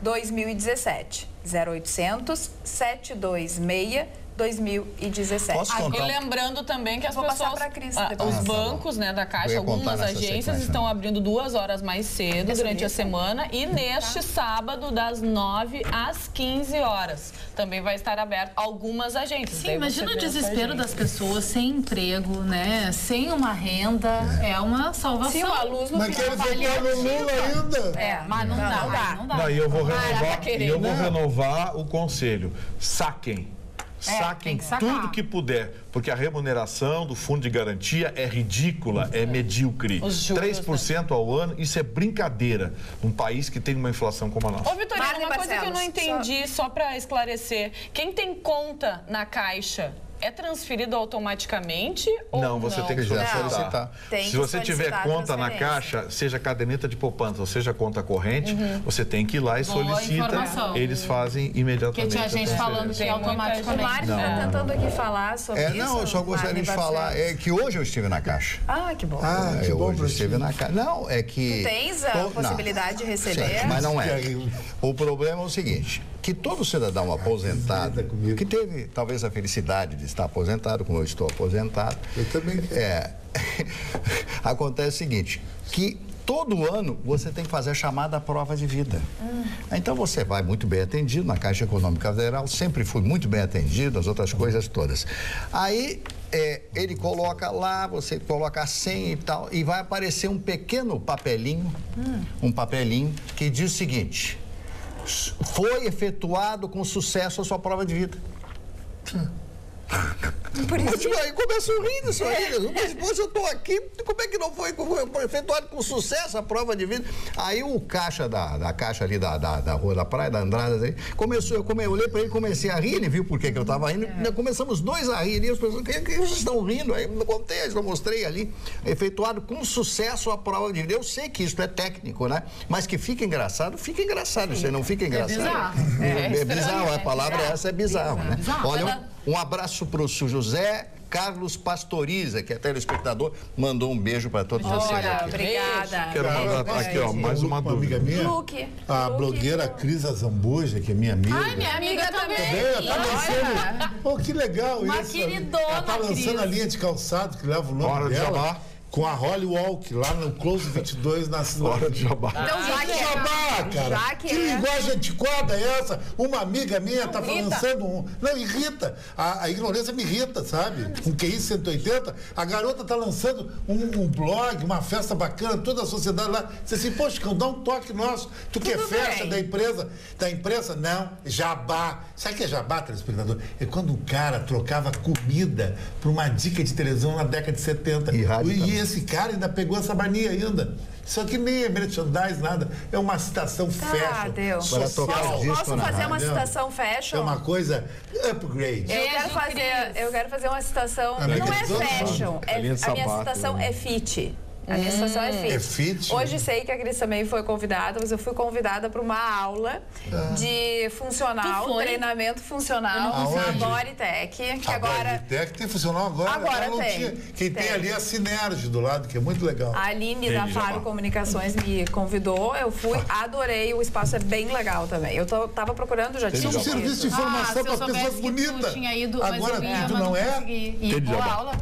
2017. 0800 726 2017. Posso contar? E lembrando também que as Vou passar pessoas, pra Cris depois. os bancos, né, da Eu Caixa, ia contar algumas nessa agências sequência. estão abrindo 2 horas mais cedo durante a semana e neste sábado das 9 às 15 horas. Também vai estar aberto algumas agências. Sim, Daí imagina você o vê essa desespero agência. das pessoas sem emprego, né? Sem uma renda. É uma salvação. Sim, uma luz no Mas final. querem votar no Lula ainda. É, Mas não dá, não dá. Não, e eu vou renovar, tá querendo. e eu vou renovar o conselho. Saquem. Saquem tem que sacar. tudo que puder, porque a remuneração do fundo de garantia é ridícula, é medíocre. Os juros, 3% ao ano, isso é brincadeira num país que tem uma inflação como a nossa. Ô, Vitorino, Marlene uma coisa que eu não Barcelos, entendi, só para esclarecer. Quem tem conta na Caixa é transferido automaticamente ou Não, você tem que solicitar. Tem Se que você tiver solicitar a conta na transferência. Caixa, seja caderneta de poupança ou seja conta corrente, você tem que ir lá e Boa solicita. informação. Eles fazem Porque imediatamente. tinha gente a falando que transferência. O automaticamente. Mário está tentando aqui falar sobre isso. Não, eu só gostaria de Marli falar Barcelos. que hoje eu estive na Caixa. Ah, que bom. Ah, que Eu bom hoje pra estive ti. na Caixa. Não, é que... Tu tens a Não. possibilidade de receber? Certo, mas não é. E aí? O problema é o seguinte, que todo cidadão aposentado, Cuida comigo. que teve talvez a felicidade de estar aposentado, como eu estou aposentado, Eu também. acontece o seguinte, que todo ano você tem que fazer a chamada prova de vida. Então você vai muito bem atendido na Caixa Econômica Federal, sempre fui muito bem atendido, as outras coisas todas. Aí ele coloca lá, você coloca a senha e tal, e vai aparecer um pequeno papelinho, que diz o seguinte: foi efetuado com sucesso a sua prova de vida. Aí começa a rir disso aí. Mas, poxa, eu estou aqui, como é que não foi efetuado com sucesso a prova de vida? Aí o caixa da caixa ali da Rua da Praia, da Andradas aí, eu olhei para ele, comecei a rir, ele viu por que eu estava rindo, começamos dois a rir ali, as pessoas, que vocês estão rindo? Aí eu contei, eu mostrei ali, efetuado com sucesso a prova de vida. Eu sei que isso é técnico, né? Mas que fica engraçado, isso aí não fica engraçado. bizarro. É bizarro, a palavra essa é bizarro, né? Bizarro. Olha, um abraço para o José Carlos Pastoriza, que é telespectador, mandou um beijo para todos vocês Olha, aqui. obrigada. Quero mandar aqui, ó, mais uma amiga dúvida. minha. Luke. A Luke. blogueira Cris Azambuja, que é minha amiga. Ai, minha amiga também. Também, ela tá lançando. Oh, que legal Uma isso. queridona, Ela tá lançando Cris. a linha de calçado que leva o nome Hora de dela. jabá. Com a Holly Walk, lá no Close 22, na cidade. Hora de jabá. Então, já que Jabá, cara. Já que Que é. linguagem antiquada é essa? Uma amiga minha tá lançando um... Não, irrita. A ignorância me irrita, sabe? Com QI 180, a garota tá lançando um blog, uma festa bacana, toda a sociedade lá. Você assim, poxa, Chicão, dá um toque nosso. Tu que é Tudo festa bem. da imprensa? Não, jabá. Sabe o que é jabá, telespectador? É quando um cara trocava comida por uma dica de televisão na década de 70. E rádio E também. esse cara ainda pegou essa mania ainda. Isso aqui nem é merchandise, nada. É uma citação fashion. Deus. Para Social. tocar disco Posso na fazer uma rádio. citação É fashion? uma coisa upgrade. Eu quero fazer uma citação. Amiga, Não é todos fashion. A linha de A minha sapato, citação né? é fit. A minha citação é fit. É fit? Hoje sei que a Cris também foi convidada, mas eu fui convidada para uma aula de funcional, Tu foi? treinamento funcional Aonde? na Bodytech, que agora Até que tem funcional agora. Agora Ela não tem. tinha. Quem tem ali é a Sinerge do lado, que é muito legal. a Aline da Entendi, Faro Jabá. Comunicações me convidou, eu fui, adorei, o espaço é bem legal também. Eu tava procurando, já tinha Isso é um Jabá. serviço de informação para pessoas bonitas. Tinha ido, mas Agora eu ia, tu mas não é? consegui. E Entendi, boa Jabá. aula.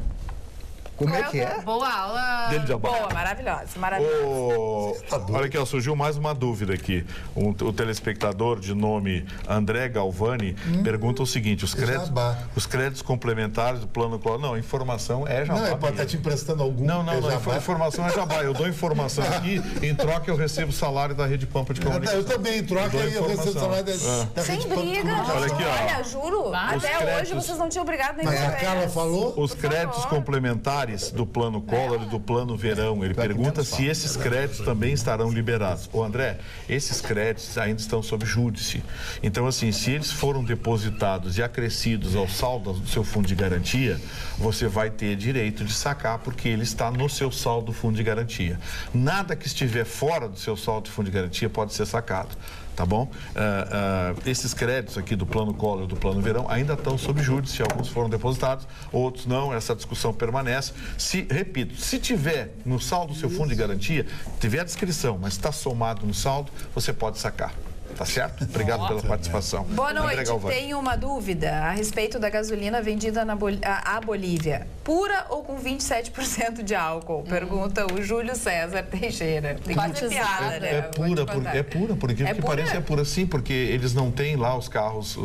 Como é que é? Boa aula. Dele de jabá. boa, maravilhosa, maravilhosa. Olha aqui, ó, surgiu mais uma dúvida aqui. O telespectador de nome André Galvani pergunta o seguinte: os Jabá. créditos complementares do plano Collor. Não, informação é jabá. Não, é para estar mesmo. te emprestando algum. Não, é jabá. informação é jabá. Eu dou informação aqui, em troca eu recebo o salário da Rede Pampa de Comunicação. Eu também, em troca, dou aí eu recebo o informação. salário da Sem Rede Pampa de briga, Comunicação. Olha aqui, ó. olha, juro, até hoje créditos- vocês não tinham brigado nem Mas uma a vez. Carla falou. Os créditos complementares do plano Collor e do plano Verão, ele pergunta se esses créditos também estarão liberados. Ô André, esses créditos ainda estão sob júdice. Então, assim, se eles foram depositados e acrescidos ao saldo do seu fundo de garantia, você vai ter direito de sacar, porque ele está no seu saldo do fundo de garantia. Nada que estiver fora do seu saldo do fundo de garantia pode ser sacado. Tá bom? Esses créditos aqui do plano Collor e do plano Verão ainda estão sob júdice, alguns foram depositados, outros não, essa discussão permanece. Repito, se tiver no saldo do seu fundo de garantia, tiver a descrição, mas está somado no saldo, você pode sacar. Tá certo? Obrigado pela participação. Boa André noite. Galvani. Tenho uma dúvida a respeito da gasolina vendida à Bolívia. Pura ou com 27% de álcool? Pergunta o Júlio César Teixeira. Tem que fazer piada, né? É Vou te pura, contar. por incrível que pura? pareça, é pura sim, porque eles não têm lá os carros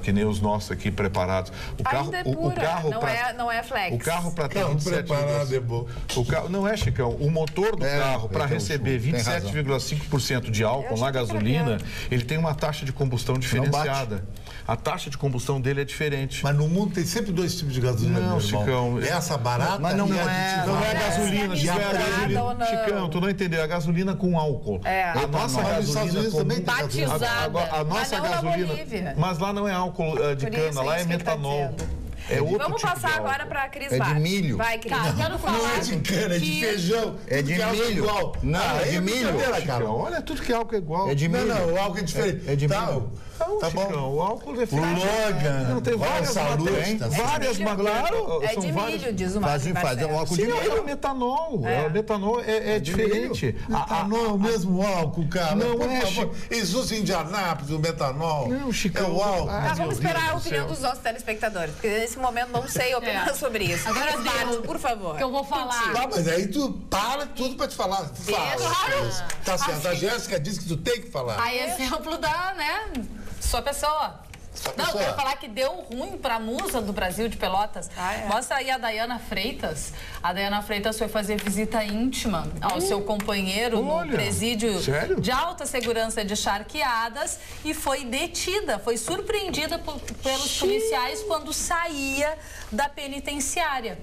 que nem os nossos aqui preparados. Ainda é pura, não é flex. O carro para ter Carro 27,5%. preparado é bom. O carro, não é, Chicão. O motor do carro, para então, receber tem razão. 27,5% de álcool na gasolina, ele tem uma taxa de combustão diferenciada. A taxa de combustão dele é diferente. Mas no mundo tem sempre 2 tipos de gasolina, Não, meu irmão. Chicão. Essa barata Mas não e é, aditivada. Não é a gasolina, ou não? Chicão, tu não entendeu. A gasolina com álcool. A nossa Mas nos Estados gasolina Unidos com... também tem Batizada. A nossa Mas não na gasolina... Bolívia. Mas lá não é álcool de Por cana, isso, lá é isso que ele tá metanol. dizendo. É outro Vamos tipo de passar álcool. agora para a Cris É de Bart. milho. Vai, Cris. Tá, quero Não falar é de cana, é de que- feijão. É Tudo de que álcool milho. igual. Não, é aí de milho. brincadeira, cara. Chicão, olha, tudo que é álcool é igual. É de milho. Não, o álcool é diferente. É de tá, milho. Não, tá bom. Chicão, o álcool é O Logan, Não, tem vai ao várias Salute, matérias. tá Várias milho. matérias. É são de várias- milho, diz o Marcos Fazer um álcool de Sim, milho. é o metanol. O metanol é diferente. Metanol é o mesmo álcool, cara. Não Por é, favor. Eles usam em Indianápolis o metanol. Não, Chicão. É o álcool. Tá, vamos esperar a Deus do opinião céu. dos nossos telespectadores, porque nesse momento não sei opinar sobre isso. Agora Cris Bart, deu. por favor. Que eu vou falar. Tá, mas aí tu para tudo pra te falar. Fala. Tá certo. A Jéssica disse que tu tem que falar. A exemplo da, né, sua pessoa. Sua Não, eu pessoa. quero falar que deu ruim pra musa do Brasil de Pelotas. Ah, é? Mostra aí a Dayana Freitas. A Dayana Freitas foi fazer visita íntima ao seu companheiro Olha, no presídio sério? de alta segurança de Charqueadas e foi detida, foi surpreendida pelos policiais quando saía da penitenciária.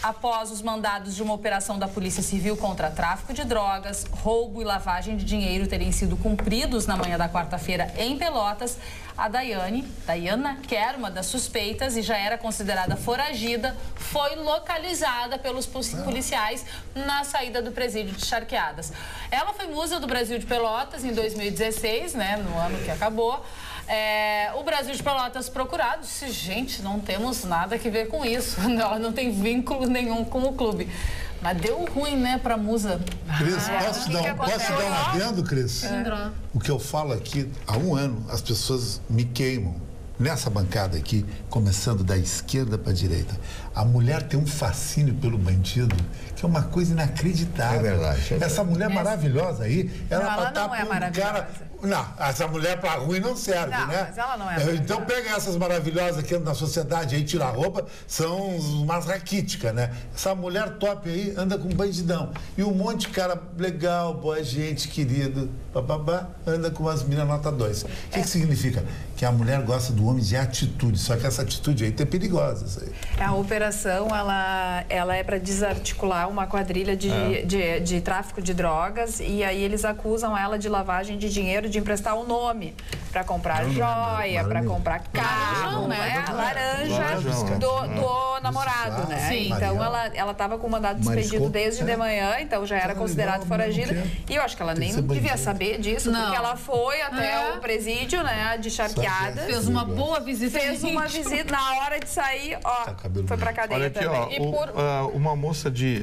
Após os mandados de uma operação da Polícia Civil contra tráfico de drogas, roubo e lavagem de dinheiro terem sido cumpridos na manhã da quarta-feira em Pelotas, a Dayana, que era uma das suspeitas e já era considerada foragida, foi localizada pelos policiais na saída do presídio de Charqueadas. Ela foi musa do Brasil de Pelotas em 2016, né, no ano que acabou. O Brasil de Pelotas procurado disse, gente, não temos nada que ver com isso. Ela não tem vínculo nenhum com o clube. Mas deu ruim, né, pra musa. Cris, o que posso te dar um adendo, Cris? O que eu falo aqui, há um ano, as pessoas me queimam. Nessa bancada aqui, começando da esquerda para a direita, a mulher tem um fascínio pelo bandido que é uma coisa inacreditável. É verdade. Essa mulher maravilhosa aí, Não, ela ela tá não é pra um maravilhosa. cara... Não, essa mulher para ruim não serve, Não, né? mas ela não é maravilhosa. Então pega essas maravilhosas que andam na sociedade aí, tira a roupa, são umas raquíticas, né? Essa mulher top aí anda com bandidão. E um monte de cara legal, boa gente, querido, bababá, anda com umas minas nota 2. O que significa? Que a mulher gosta do homem de atitude, só que essa atitude aí é perigosa. Isso aí. A operação, ela é para desarticular uma quadrilha de tráfico de drogas e aí eles acusam ela de lavagem de dinheiro, de emprestar o nome para comprar joia, para comprar carro, né? Laranja do namorado, né? Sim. Então ela estava com mandado despedido desde de manhã, então já era considerado foragida. E eu acho que ela nem devia saber disso, Não. porque ela foi até o presídio, né, de Charqueadas. Fez uma boa visita. Fez uma visita na hora de sair, ó, foi pra cadeia Olha aqui, também. ó, uma moça de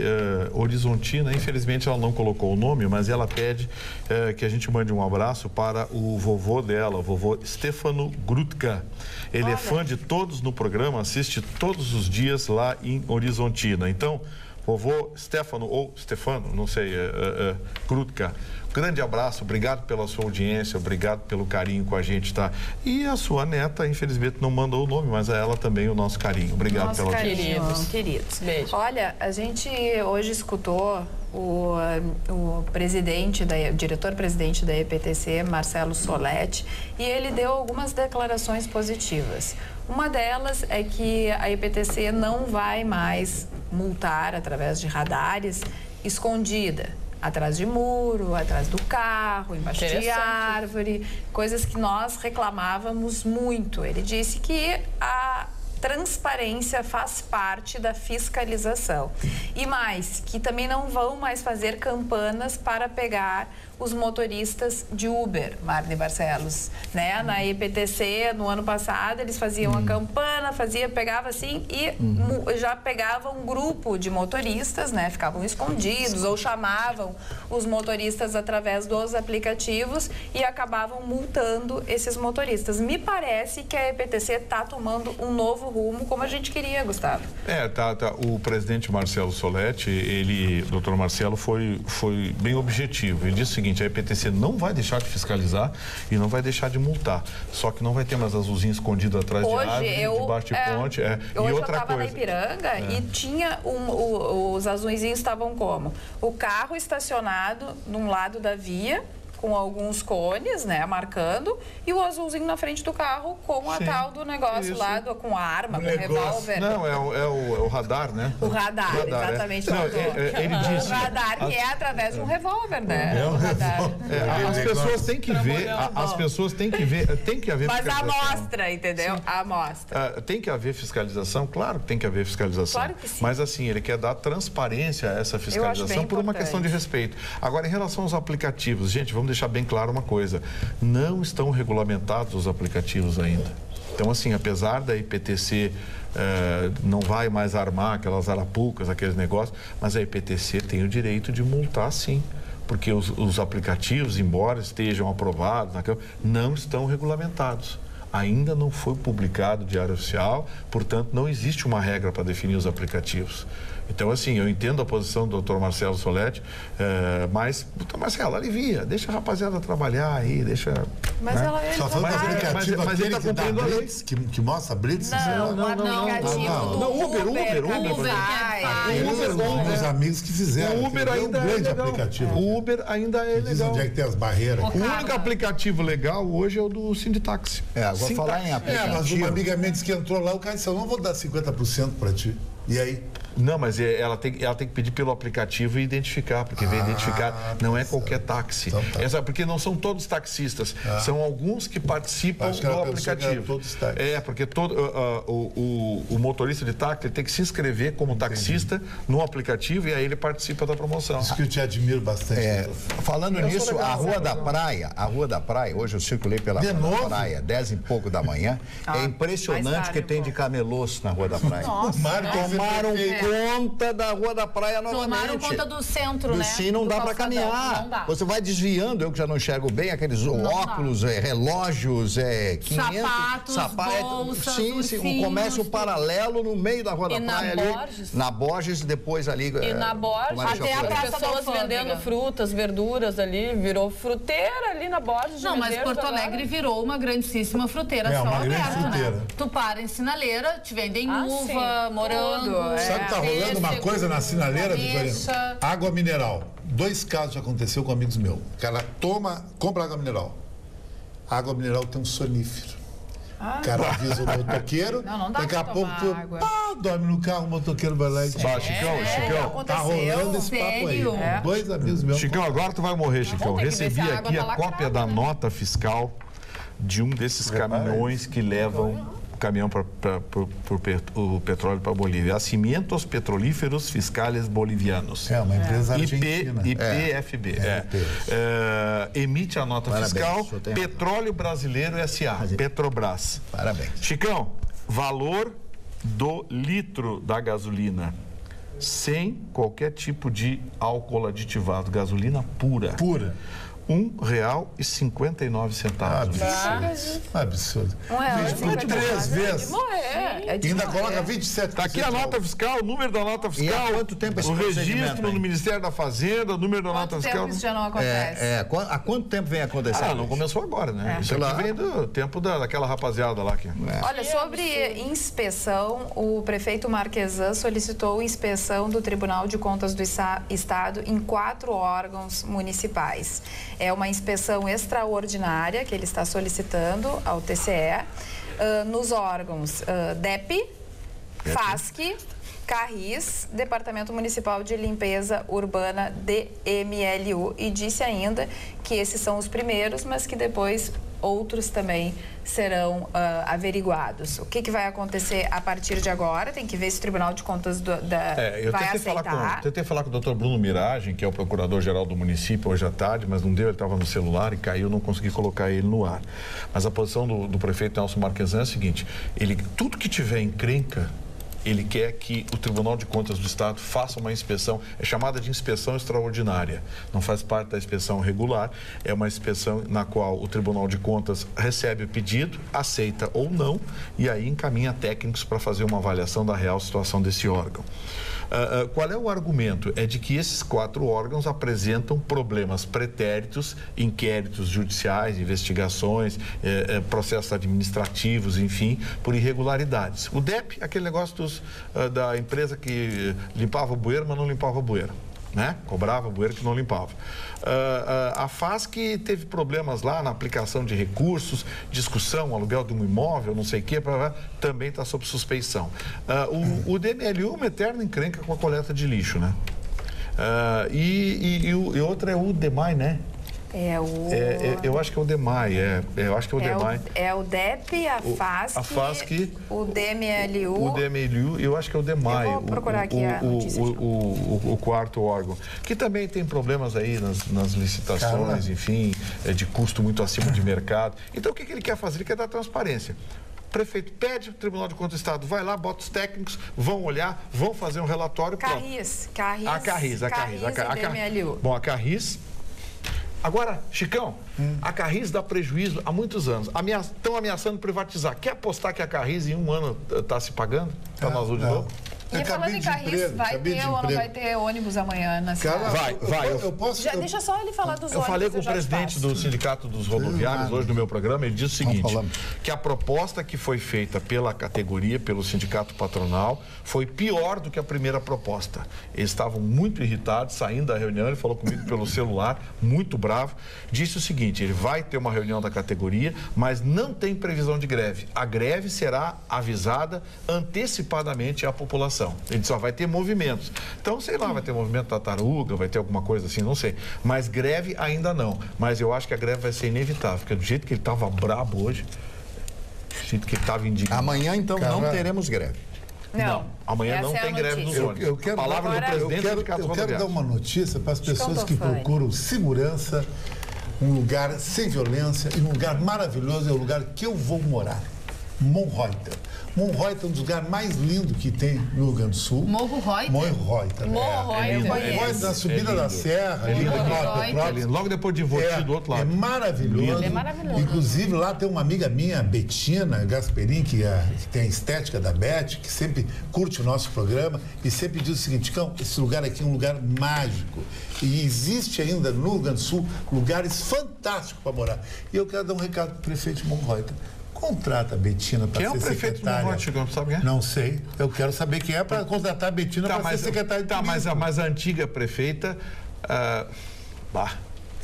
Horizontina, infelizmente ela não colocou o nome, mas ela pede que a gente mande um abraço para o vovô dela, o vovô Stefano Grutka. Ele é fã de todos no programa, assiste todos os dias lá em Horizontina. Então, vovô Stefano, ou Stefano, não sei, Grutka, grande abraço, obrigado pela sua audiência, obrigado pelo carinho com a gente, tá? E a sua neta, infelizmente, não mandou o nome, mas a ela também o nosso carinho. Obrigado Nosso pela carinho, audiência. queridos. Beijo. Olha, a gente hoje escutou o diretor-presidente da EPTC, Marcelo Soletti, e ele deu algumas declarações positivas. Uma delas é que a EPTC não vai mais multar através de radares escondida, atrás de muro, atrás do carro, embaixo de árvore, coisas que nós reclamávamos muito. Ele disse que a transparência faz parte da fiscalização. E mais, que também não vão mais fazer campanas para pegar os motoristas de Uber, Marne Barcelos, né? Na EPTC, no ano passado, eles faziam a campana, pegava assim e já pegavam um grupo de motoristas, né? Ficavam escondidos ou chamavam os motoristas através dos aplicativos e acabavam multando esses motoristas. Me parece que a EPTC está tomando um novo rumo, como a gente queria, Gustavo. Tá. O presidente Marcelo Soletti, doutor Marcelo, foi bem objetivo. Ele disse o seguinte: seguinte, a EPTC não vai deixar de fiscalizar e não vai deixar de multar. Só que não vai ter mais azulzinho escondido atrás de árvore, debaixo de ponte. Hoje e outra eu estava coisa. na Ipiranga e tinha os azulzinhos estavam como? O carro estacionado num lado da via, com alguns cones, né, marcando, e o azulzinho na frente do carro com a tal do negócio lá, com a arma, com o revólver. Não, é o radar, né? O radar, exatamente. Não, ele disse... O radar que é através de um revólver, né? É um radar. As pessoas têm que ver, as pessoas têm que ver, tem que haver Mas a fiscalização. amostra, entendeu? A amostra. Tem que haver fiscalização? Claro que tem que haver fiscalização. Claro que sim. Mas assim, ele quer dar transparência a essa fiscalização por uma questão de respeito. Agora, em relação aos aplicativos, gente, vamos deixar bem claro uma coisa. Não estão regulamentados os aplicativos ainda. Então, assim, apesar da IPTC não vai mais armar aquelas arapucas, aqueles negócios, mas a IPTC tem o direito de multar, sim. Porque os aplicativos, embora estejam aprovados, não estão regulamentados. Ainda não foi publicado o Diário Oficial, portanto, não existe uma regra para definir os aplicativos. Então, assim, eu entendo a posição do Dr. Marcelo Soletti, mas, doutor Marcelo, alivia, deixa a rapaziada trabalhar aí, deixa... Mas né? ela Só falando do aplicativo mas ele aquele está que dá cumprindo a lei. Blitz, que mostra Blitz? Não, o aplicativo do Uber. Meus amigos que fizeram. O Uber é um ainda é grande legal. aplicativo. O Uber ainda é Diz legal. onde é que tem as barreiras. O único aplicativo legal hoje é o do Sinditaxi. Agora falar em aplicativo. Mas uma amiga minha disse que entrou lá, o cara disse, eu não vou dar 50% para ti. E aí? Não, mas ela tem que pedir pelo aplicativo e identificar, porque vem identificar, não é qualquer táxi. Então, porque não são todos taxistas, são alguns que participam Acho que do ela pensou que era aplicativo. todos táxis. Porque o motorista de táxi tem que se inscrever como taxista no aplicativo e aí ele participa da promoção. Isso que eu te admiro bastante. Falando nisso, a Rua da Praia, hoje eu circulei pela De Rua da novo? Praia, 10 e pouco da manhã. É impressionante mais o que tarde, tem de camelôs na Rua da Praia. O Mário tem que ser Tomaram prefeito. conta da Rua da Praia novamente. Tomaram conta do centro, né? Sim, não Do dá para calçadão, caminhar. não dá. Você vai desviando, eu que já não enxergo bem, aqueles óculos, relógios, 500... Sapatos, bolsas, sim, um ursinhos, comércio paralelo no meio da Rua da Praia ali. Borges? Na Borges, depois ali... E na Borges, Até a Praça da pessoas Alfândega. vendendo frutas, verduras ali, virou fruteira ali na Borges de Não, mas Medeiros Porto agora. Alegre virou uma grandíssima fruteira É, céu uma grande aberto, fruteira. né? Tu para em sinaleira, te vendem uva, sim. morango. Tudo, Sabe que tá rolando uma coisa na sinaleira, Vitorino? ameixa. Água mineral. 2 casos já aconteceu com amigos meus. O cara compra água mineral. A água mineral tem um sonífero. O cara avisa o motoqueiro, Não dá daqui a pra pouco tomar tu água. dorme no carro, o motoqueiro vai lá e Chicão, tá rolando esse papo aí. Sério? 2 amigos meus. Chicão, agora tu vai morrer, Chicão. ter que ver se Recebi a água aqui tá a cópia lacrada, da né? nota fiscal de um desses caminhões que levam o caminhão para o petróleo para a Bolívia. Cimentos Petrolíferos Fiscais Bolivianos. É, uma empresa argentina. IPFB. Emite a nota Parabéns, fiscal o senhor tem Petróleo Brasileiro S.A., Petrobras. Parabéns. Chicão, valor do litro da gasolina sem qualquer tipo de álcool aditivado, gasolina pura. Pura. R$1,59. Absurdo. R$1,59. 3 vezes. Morrer. É de Ainda morrer. coloca 27%. Está aqui a nota fiscal, o número da nota fiscal. há quanto tempo esse o procedimento registro aí? no Ministério da Fazenda, o número da nota Quanto fiscal. tempo isso já não acontece? Há quanto tempo vem acontecendo? Não isso? começou agora, né? Isso Sei aqui lá. vem do tempo daquela rapaziada lá. Olha, sobre inspeção, o prefeito Marquesan solicitou inspeção do Tribunal de Contas do Estado em 4 órgãos municipais. É uma inspeção extraordinária que ele está solicitando ao TCE, nos órgãos DEP, FASC, Carris, Departamento Municipal de Limpeza Urbana, DMLU, e disse ainda que esses são os primeiros, mas que depois outros também serão averiguados. O que vai acontecer a partir de agora? Tem que ver se o Tribunal de Contas Eu vai tentei aceitar. tentei falar com o Dr. Bruno Miragem, que é o procurador-geral do município, hoje à tarde, mas não deu, ele estava no celular e caiu, não consegui colocar ele no ar. Mas a posição do prefeito Nelson Marquesan é a seguinte, tudo que tiver encrenca, Ele quer que o Tribunal de Contas do Estado faça uma inspeção, é chamada de inspeção extraordinária, não faz parte da inspeção regular, é uma inspeção na qual o Tribunal de Contas recebe o pedido, aceita ou não, e aí encaminha técnicos para fazer uma avaliação da real situação desse órgão. Qual é o argumento? É de que esses 4 órgãos apresentam problemas pretéritos, inquéritos judiciais, investigações, processos administrativos, enfim, por irregularidades. O DEP, aquele negócio da empresa que limpava o bueiro, mas não limpava o bueiro, né? Cobrava bueiro que não limpava. A FASC teve problemas lá na aplicação de recursos, discussão, aluguel de um imóvel, não sei o quê, também está sob suspeição. O DMLU, uma eterna encrenca com a coleta de lixo, né? E outra é o DEMAI, né? Eu acho que é o DEMAI, eu acho que é o DEMAI. É o DEP, a FASC, o DMLU. O DMLU, eu acho que é o DEMAI. Eu vou procurar aqui a notícia. O quarto órgão, que também tem problemas aí nas licitações, enfim, de custo muito acima de mercado. Então, o que ele quer fazer? Ele quer dar transparência. O prefeito pede, o Tribunal de Contas do Estado vai lá, bota os técnicos, vão olhar, vão fazer um relatório. Carris. A Carris. Bom, a Carris... Agora, Chicão, a Carris dá prejuízo há muitos anos. Estão ameaçando privatizar. Quer apostar que a Carris em um ano está se pagando? Está no azul de novo? E falando em Carris, vai ter ou não vai ter ônibus amanhã na cidade? Vai. Eu posso... Deixa só ele falar dos ônibus. Eu falei com o presidente do Sindicato dos Rodoviários hoje no meu programa, ele disse o seguinte, que a proposta que foi feita pela categoria, pelo sindicato patronal, foi pior do que a primeira proposta. Eles estavam muito irritados, saindo da reunião, ele falou comigo pelo celular, muito bravo, disse o seguinte, ele vai ter uma reunião da categoria, mas não tem previsão de greve. A greve será avisada antecipadamente à população. Ele só vai ter movimentos. Então, sei lá, vai ter movimento tartaruga, vai ter alguma coisa assim, não sei. Mas greve ainda não. Mas eu acho que a greve vai ser inevitável, porque do jeito que ele estava brabo hoje, do jeito que ele estava indignado. Amanhã, então, não teremos greve. Não, amanhã não tem greve nos ônibus. Eu quero dar uma notícia para as pessoas que procuram segurança, um lugar sem violência e um lugar maravilhoso, é o lugar que eu vou morar. Monreuter. Monreuter é um dos lugares mais lindos que tem no Rio Grande do Sul. Monreuter? Monreuter. Monreuter, na subida da serra, logo depois de Voti, do outro lado. É maravilhoso. Inclusive, lá tem uma amiga minha, Betina Gasperin, que tem a estética da Beth, que sempre curte o nosso programa e sempre diz o seguinte, Cão, esse lugar aqui é um lugar mágico. E existe ainda no Rio Grande do Sul lugares fantásticos para morar. E eu quero dar um recado para o prefeito de Monreuter. Contrata a Betina para ser secretária. Quem é o prefeito de Monreuter, sabe quem é? Não sei. Eu quero saber quem é para contratar a Betina para ser secretária de turismo. Mas a antiga prefeita...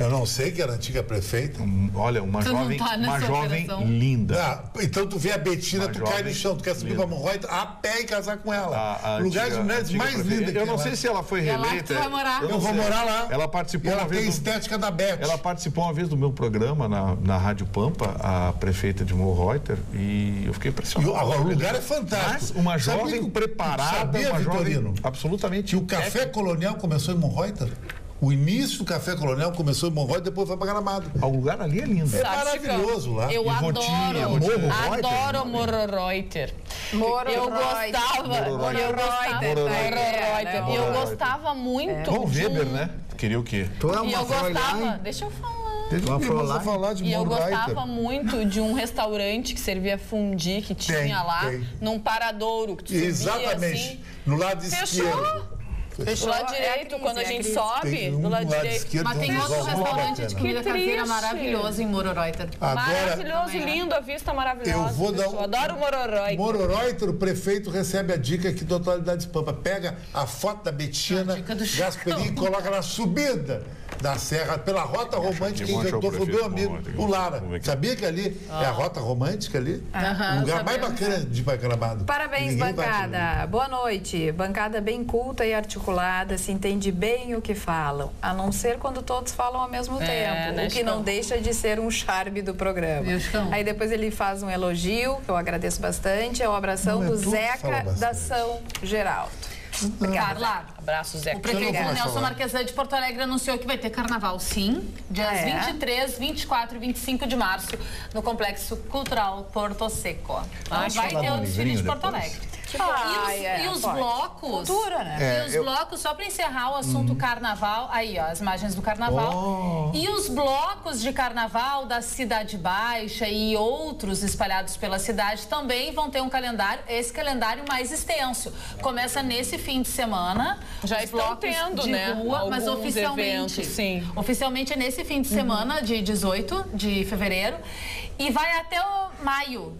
Eu não sei que era a antiga prefeita. Olha, uma jovem linda. Então tu vê a Betina, tu cai no chão, tu quer subir para Monreuter a pé e casar com ela. Lugares mais lindos. Eu não sei se ela foi reeleita. Eu vou morar lá. Ela participou uma vez. Ela tem estética da Beth. Ela participou uma vez do meu programa na Rádio Pampa, a prefeita de Monreuter, e eu fiquei impressionado. Agora, o lugar é fantástico. Mas uma jovem preparada, uma jovem absolutamente. E o Café Colonial começou em Monreuter? O início do Café Colonial começou em Monreuter, depois foi para Gramado. O lugar ali é lindo. É maravilhoso lá. Eu adoro Monreuter. Eu gostava muito. Bom, Weber, né? Queria o quê? E eu gostava... Deixa eu falar. E eu gostava muito de um restaurante que servia fundi, que tinha lá, num paradouro. Que tu exatamente. Assim, no lado esquerdo. Do lado direito, quando a gente sobe, do lado direito. Mas tem outro restaurante de comida caseira maravilhoso em Monreuter. Maravilhoso, lindo, a vista maravilhosa. Eu adoro Monreuter. Monreuter, o prefeito recebe a dica aqui do Atualidades Pampa. Pega a foto da Betina Gasperin e coloca na subida da serra, pela rota romântica que inventou foi o meu amigo, o Lara. Sabia que ali é a rota romântica ali? O lugar mais bacana de Gramado. Parabéns, bancada. Boa noite. Bancada bem culta e articulada, se entende bem o que falam, a não ser quando todos falam ao mesmo tempo, o que não deixa de ser um charme do programa. Aí depois ele faz um elogio, que eu agradeço bastante, é o abração do Zeca da São Geraldo. Carla, abraço, Zé. O prefeito Nelson Marquesan de Porto Alegre anunciou que vai ter carnaval, sim, dias 23, 24 e 25 de março, no Complexo Cultural Porto Seco. Vai ter o desfile de Porto Alegre. E os blocos... Cultura, né? E os blocos, só para encerrar o assunto carnaval, aí ó, as imagens do carnaval. E os blocos de carnaval da Cidade Baixa e outros espalhados pela cidade também vão ter um calendário, esse calendário mais extenso. Começa nesse fim de semana. Já estão tendo, né? Rua, mas oficialmente, eventos, sim. Oficialmente é nesse fim de semana, de 18 de fevereiro, e vai até o maio.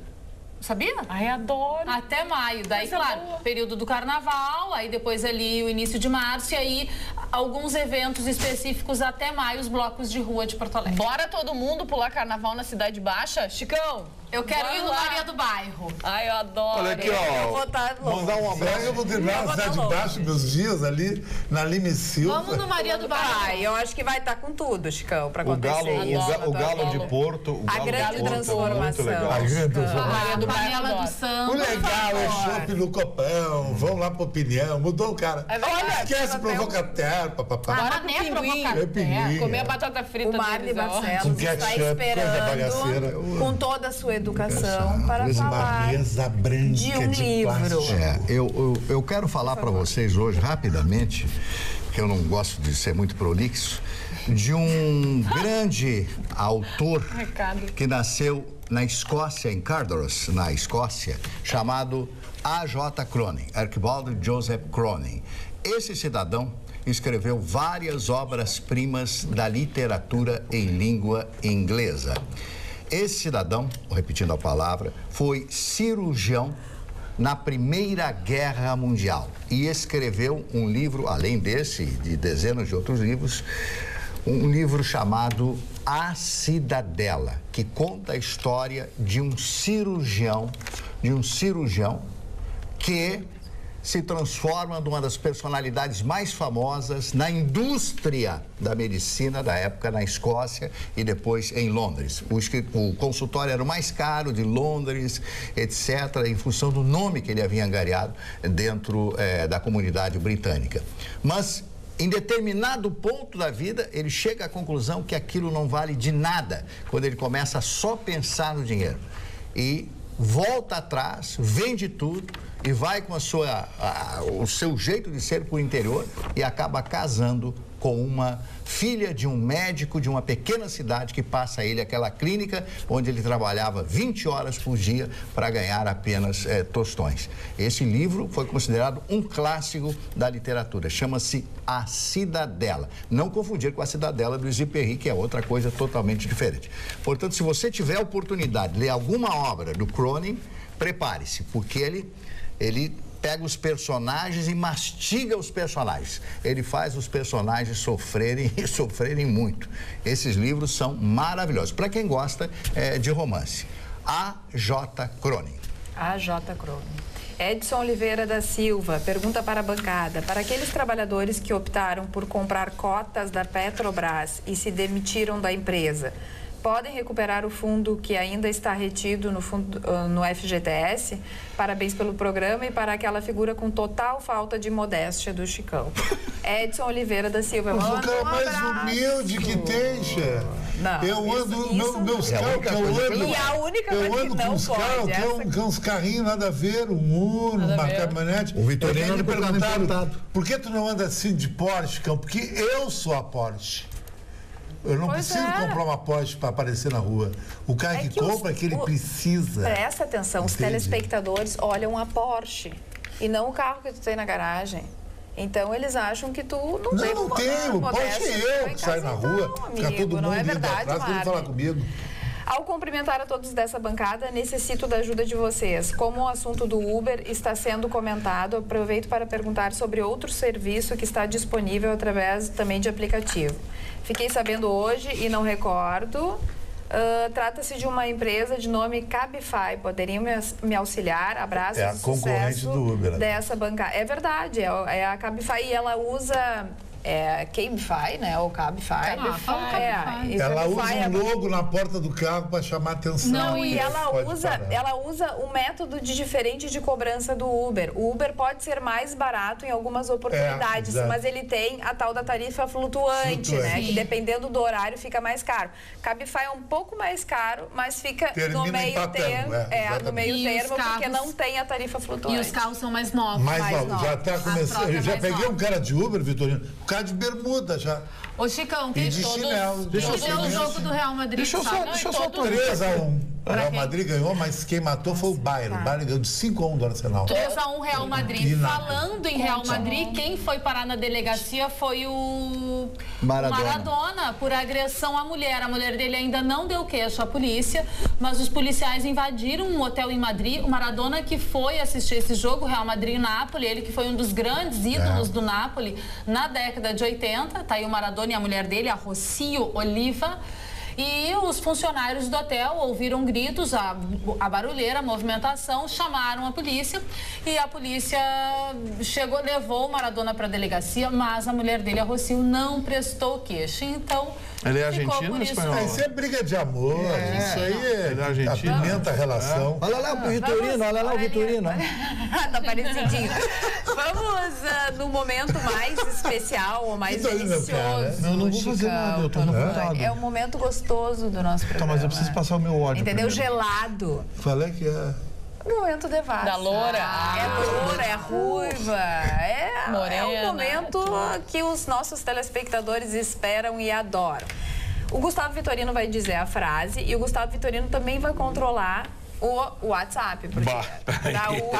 Sabia? Ai, adoro. Até maio. Daí, claro, período do carnaval, aí depois ali o início de março e aí alguns eventos específicos até maio, os blocos de rua de Porto Alegre. Bora todo mundo pular carnaval na Cidade Baixa? Chicão, eu quero ir no Maria do Bairro. Ai, eu adoro. Olha aqui, Eu vou ó. estar louco. Mandar um abraço. Eu vou terminar na Cidade de Baixo meus dias ali, na Lime Silva. Vamos no Maria do Bairro. Ai, eu acho que vai estar com tudo, Chicão, pra O acontecer Galo, isso. o Galo de Porto. A grande transformação. Muito legal. A grande transformação. A do Bairro panela do adoro. samba. O legal é chopp no copão, vão lá pra opinião, mudou o cara. verdade. Esquece provocateur, papapá. Bora nem pinguim. provocateur. Comer a batata frita O Marli deles, ó. Barcelos Com está ketchup, coisa bagaceira. esperando, com toda a sua educação, para Uma falar mesa branca de um livro. plástico. Eu quero falar para vocês hoje, rapidamente, que eu não gosto de ser muito prolixo, de um grande autor que nasceu na Escócia, em Cardross, na Escócia, chamado A.J. Cronin, Archibald Joseph Cronin. Esse cidadão escreveu várias obras-primas da literatura em língua inglesa. Esse cidadão, repetindo a palavra, foi cirurgião na Primeira Guerra Mundial e escreveu um livro, além desse, de dezenas de outros livros, um livro chamado A Cidadela, que conta a história de um cirurgião que se transforma numa das personalidades mais famosas na indústria da medicina da época na Escócia e depois em Londres. O consultório era o mais caro de Londres, etc., em função do nome que ele havia angariado dentro da comunidade britânica. Mas em determinado ponto da vida, ele chega à conclusão que aquilo não vale de nada quando ele começa a só pensar no dinheiro. E volta atrás, vende tudo e vai com o seu jeito de ser para o interior e acaba casando com uma filha de um médico de uma pequena cidade que passa a ele aquela clínica onde ele trabalhava 20 horas por dia para ganhar apenas tostões. Esse livro foi considerado um clássico da literatura, chama-se A Cidadela. Não confundir com A Cidadela do Exupéry, que é outra coisa totalmente diferente. Portanto, se você tiver a oportunidade de ler alguma obra do Cronin, prepare-se, porque ele pega os personagens e mastiga os personagens. Ele faz os personagens sofrerem e sofrerem muito. Esses livros são maravilhosos. Para quem gosta de romance. A.J. Cronin. A.J. Cronin. Edson Oliveira da Silva pergunta para a bancada: para aqueles trabalhadores que optaram por comprar cotas da Petrobras e se demitiram da empresa, podem recuperar o fundo que ainda está retido no FGTS? Parabéns pelo programa e para aquela figura com total falta de modéstia do Chicão. Edson Oliveira da Silva. O cara mais humilde que tem, chefe. Eu ando, meus carros que eu ando. E a única eu coisa ando que com não uns pode. carros que é uns carrinhos nada a ver, um Uno, uma caminhonete. O Vitorino me anda perguntaram, por que tu não anda assim de Porsche, Cão? Porque eu sou a Porsche. Eu não preciso comprar uma Porsche para aparecer na rua. O cara que compra é que ele precisa. Presta atenção, os telespectadores olham a Porsche e não o carro que tu tem na garagem. Então eles acham que tu não tem Não tenho. Porsche é eu que saio na rua, fica todo mundo não é indo verdade, atrás, querendo falar comigo. Ao cumprimentar a todos dessa bancada, necessito da ajuda de vocês. Como o assunto do Uber está sendo comentado, aproveito para perguntar sobre outro serviço que está disponível através também de aplicativo. Fiquei sabendo hoje e não recordo. Trata-se de uma empresa de nome Cabify. Poderiam me auxiliar? Abraços. É a concorrente do Uber. Dessa bancada. É verdade, é a Cabify e ela usa Cabify, né? Ou Cabify. Ela usa um logo na porta do carro para chamar atenção. Não, e ela usa um método diferente de cobrança do Uber. O Uber pode ser mais barato em algumas oportunidades, mas ele tem a tal da tarifa flutuante, né? Que dependendo do horário fica mais caro. Cabify é um pouco mais caro, mas fica no meio termo. No meio termo, porque não tem a tarifa flutuante. E os carros são mais novos. Mais novos. Já tá começando. Eu já peguei um cara de Uber, Vitorino, um cara de bermuda já. Ô, Chicão, tem todos. Deixa eu ver o jogo do Real Madrid. Deixa eu só 3-1. O Real Madrid ganhou, mas quem matou foi o Bayern. O Bayern ganhou de 5-1 do Arsenal. 3-1 Real Madrid. Falando em Real Madrid, quem foi parar na delegacia foi o Maradona por agressão à mulher. A mulher dele ainda não deu queixa à polícia, mas os policiais invadiram um hotel em Madrid. O Maradona que foi assistir esse jogo, Real Madrid e Nápoles, ele que foi um dos grandes ídolos do Nápoles na década de 80. Tá aí o Maradona e a mulher dele, a Rocio Oliva. E os funcionários do hotel ouviram gritos, a barulheira, a movimentação, chamaram a polícia e a polícia levou o Maradona para a delegacia, mas a mulher dele, a Rocio, não prestou queixa. Então, ele é argentino ou espanhol? Isso é briga de amor, isso aí apimenta a relação. Olha lá o Vitorino, olha lá o Vitorino. Tá parecidinho. Vamos no momento mais especial ou mais delicioso. Não vou fazer nada, eu tô no computador. É um momento gostoso do nosso programa. Tá, mas eu preciso passar o meu ódio. Entendeu? Primeiro. Gelado. Qual é que é? Momento devassa. Da loura? É loura, é ruiva. É um momento que os nossos telespectadores esperam e adoram. O Gustavo Vitorino vai dizer a frase e o Gustavo Vitorino também vai controlar o WhatsApp. Porque da última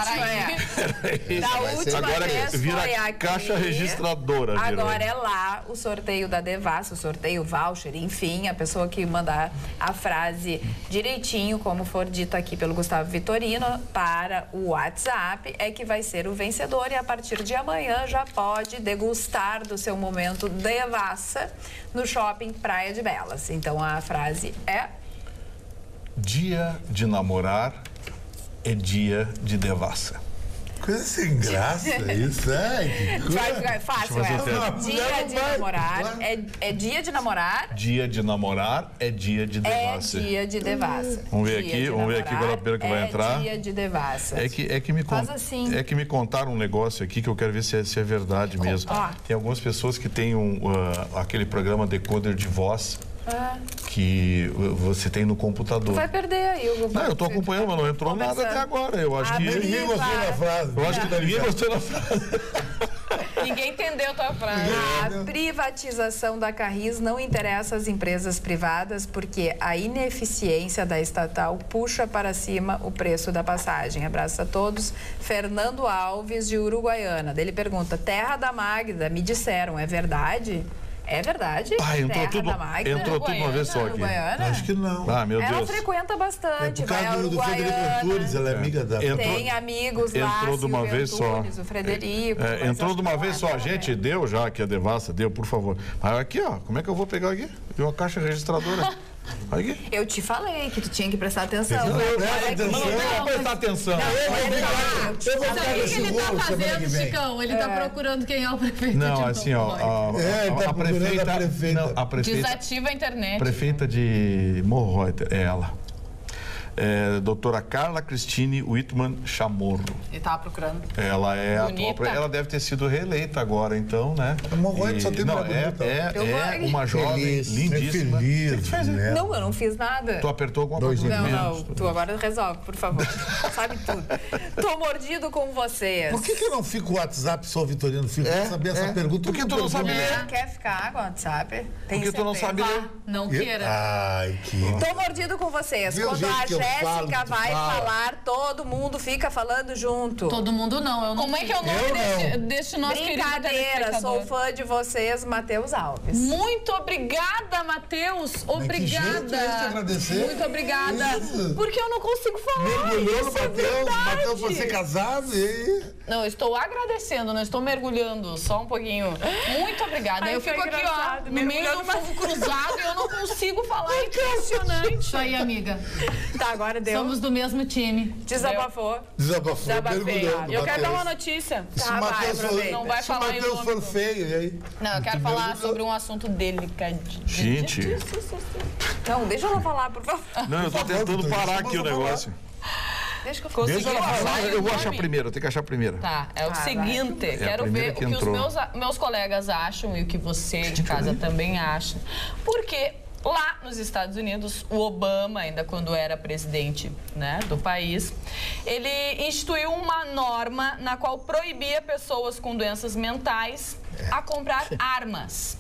agora vez vira foi aqui. Caixa registradora. Agora é lá o sorteio da Devassa, o sorteio voucher, enfim, a pessoa que mandar a frase direitinho, como for dito aqui pelo Gustavo Vitorino, para o WhatsApp, é que vai ser o vencedor e a partir de amanhã já pode degustar do seu momento Devassa no Shopping Praia de Belas. Então a frase é: dia de namorar é dia de devassa. Coisa sem graça, isso é. Vai, fácil, Dia de namorar é dia de namorar. Dia de namorar é dia de devassa. É dia de devassa. Vamos ver aqui qual é a primeira que vai entrar. É dia de devassa. É que me contaram um negócio aqui que eu quero ver se é verdade mesmo. Tem algumas pessoas que têm aquele programa decoder de voz. Que você tem no computador. Vai perder aí, Hugo. Não, eu tô acompanhando, mas não entrou nada até agora. Eu acho que ninguém gostou da frase. Eu acho que ninguém gostou da frase. Ninguém entendeu a tua frase. A privatização da Carris não interessa às empresas privadas porque a ineficiência da estatal puxa para cima o preço da passagem. Abraço a todos. Fernando Alves, de Uruguaiana. Ele pergunta: Terra da Magda, me disseram, é verdade? É verdade? Entrou tudo uma vez só aqui. Acho que não. Meu Deus. Ela frequenta bastante. É por causa do Frederico Antunes, ela é amiga da... Tem amigos lá, entrou de uma vez só. O Frederico. Entrou de uma vez só. Gente, deu já aqui a devassa, deu, por favor. Mas aqui, como é que eu vou pegar aqui? Tem uma caixa registradora. Aqui. Eu te falei que tu tinha que prestar atenção. Não vou prestar atenção. Sabe o que ele tá fazendo, Chicão? Ele tá procurando quem é o prefeito. Não, assim, a prefeita. Desativa a internet. Prefeita de Morro Reuter, é ela. Doutora Carla Cristine Wittmann Chamorro. Ele tava procurando. Ela é atual. Ela deve ter sido reeleita agora, então, né? Só tem é uma jovem lindíssima. Não, eu não fiz nada. Tu apertou alguma coisa? Não. Tu agora resolve, por favor. Sabe tudo. Tô mordido com vocês. Por que não fica o WhatsApp só, Vitorino? Quer saber essa pergunta? Por que tu não sabe ler? Quer ficar com o WhatsApp? Por que tu não sabe ler? Não queira. Ai, que... Tô mordido com vocês. Quando a Jéssica vai falar, todo mundo fica falando junto. Todo mundo não, eu não. Como é que é o nome deste nosso querido Brincadeira, sou fã de vocês, Matheus Alves. Muito obrigada, Matheus. Obrigada. Muito obrigada. Porque eu não consigo falar. Mergulhou no Matheus, Matheus vai ser casado e... Não, eu estou agradecendo, não estou mergulhando, só um pouquinho. Muito obrigada. Ai, eu fico foi aqui, ó, engraçado, no meio do fogo cruzado e eu não consigo falar. Impressionante. Isso aí, amiga. Tá, agora deu. Somos do mesmo time. Desabafou. Desabafou, Desabafei. mergulhando. Eu quero dar uma Matheus. notícia. Se Tá, o vai, Matheus aproveita. Não vai se o falar em Matheus nome for do- feio, e aí? Não, eu quero Tu falar mergulhou. sobre um assunto delicadinho. Gente. Não, deixa ela falar, por favor. Não, eu tô tentando parar aqui o negócio. Deixa que eu Consegui Deixa ela falar falar, o eu vou nome? achar primeiro, eu tenho que achar primeiro. Tá, é o vai. seguinte, a quero primeira ver o que que os entrou. meus colegas acham e o que você de casa também acha. Porque lá nos Estados Unidos, o Obama, ainda quando era presidente, né, do país, ele instituiu uma norma na qual proibia pessoas com doenças mentais a comprar armas.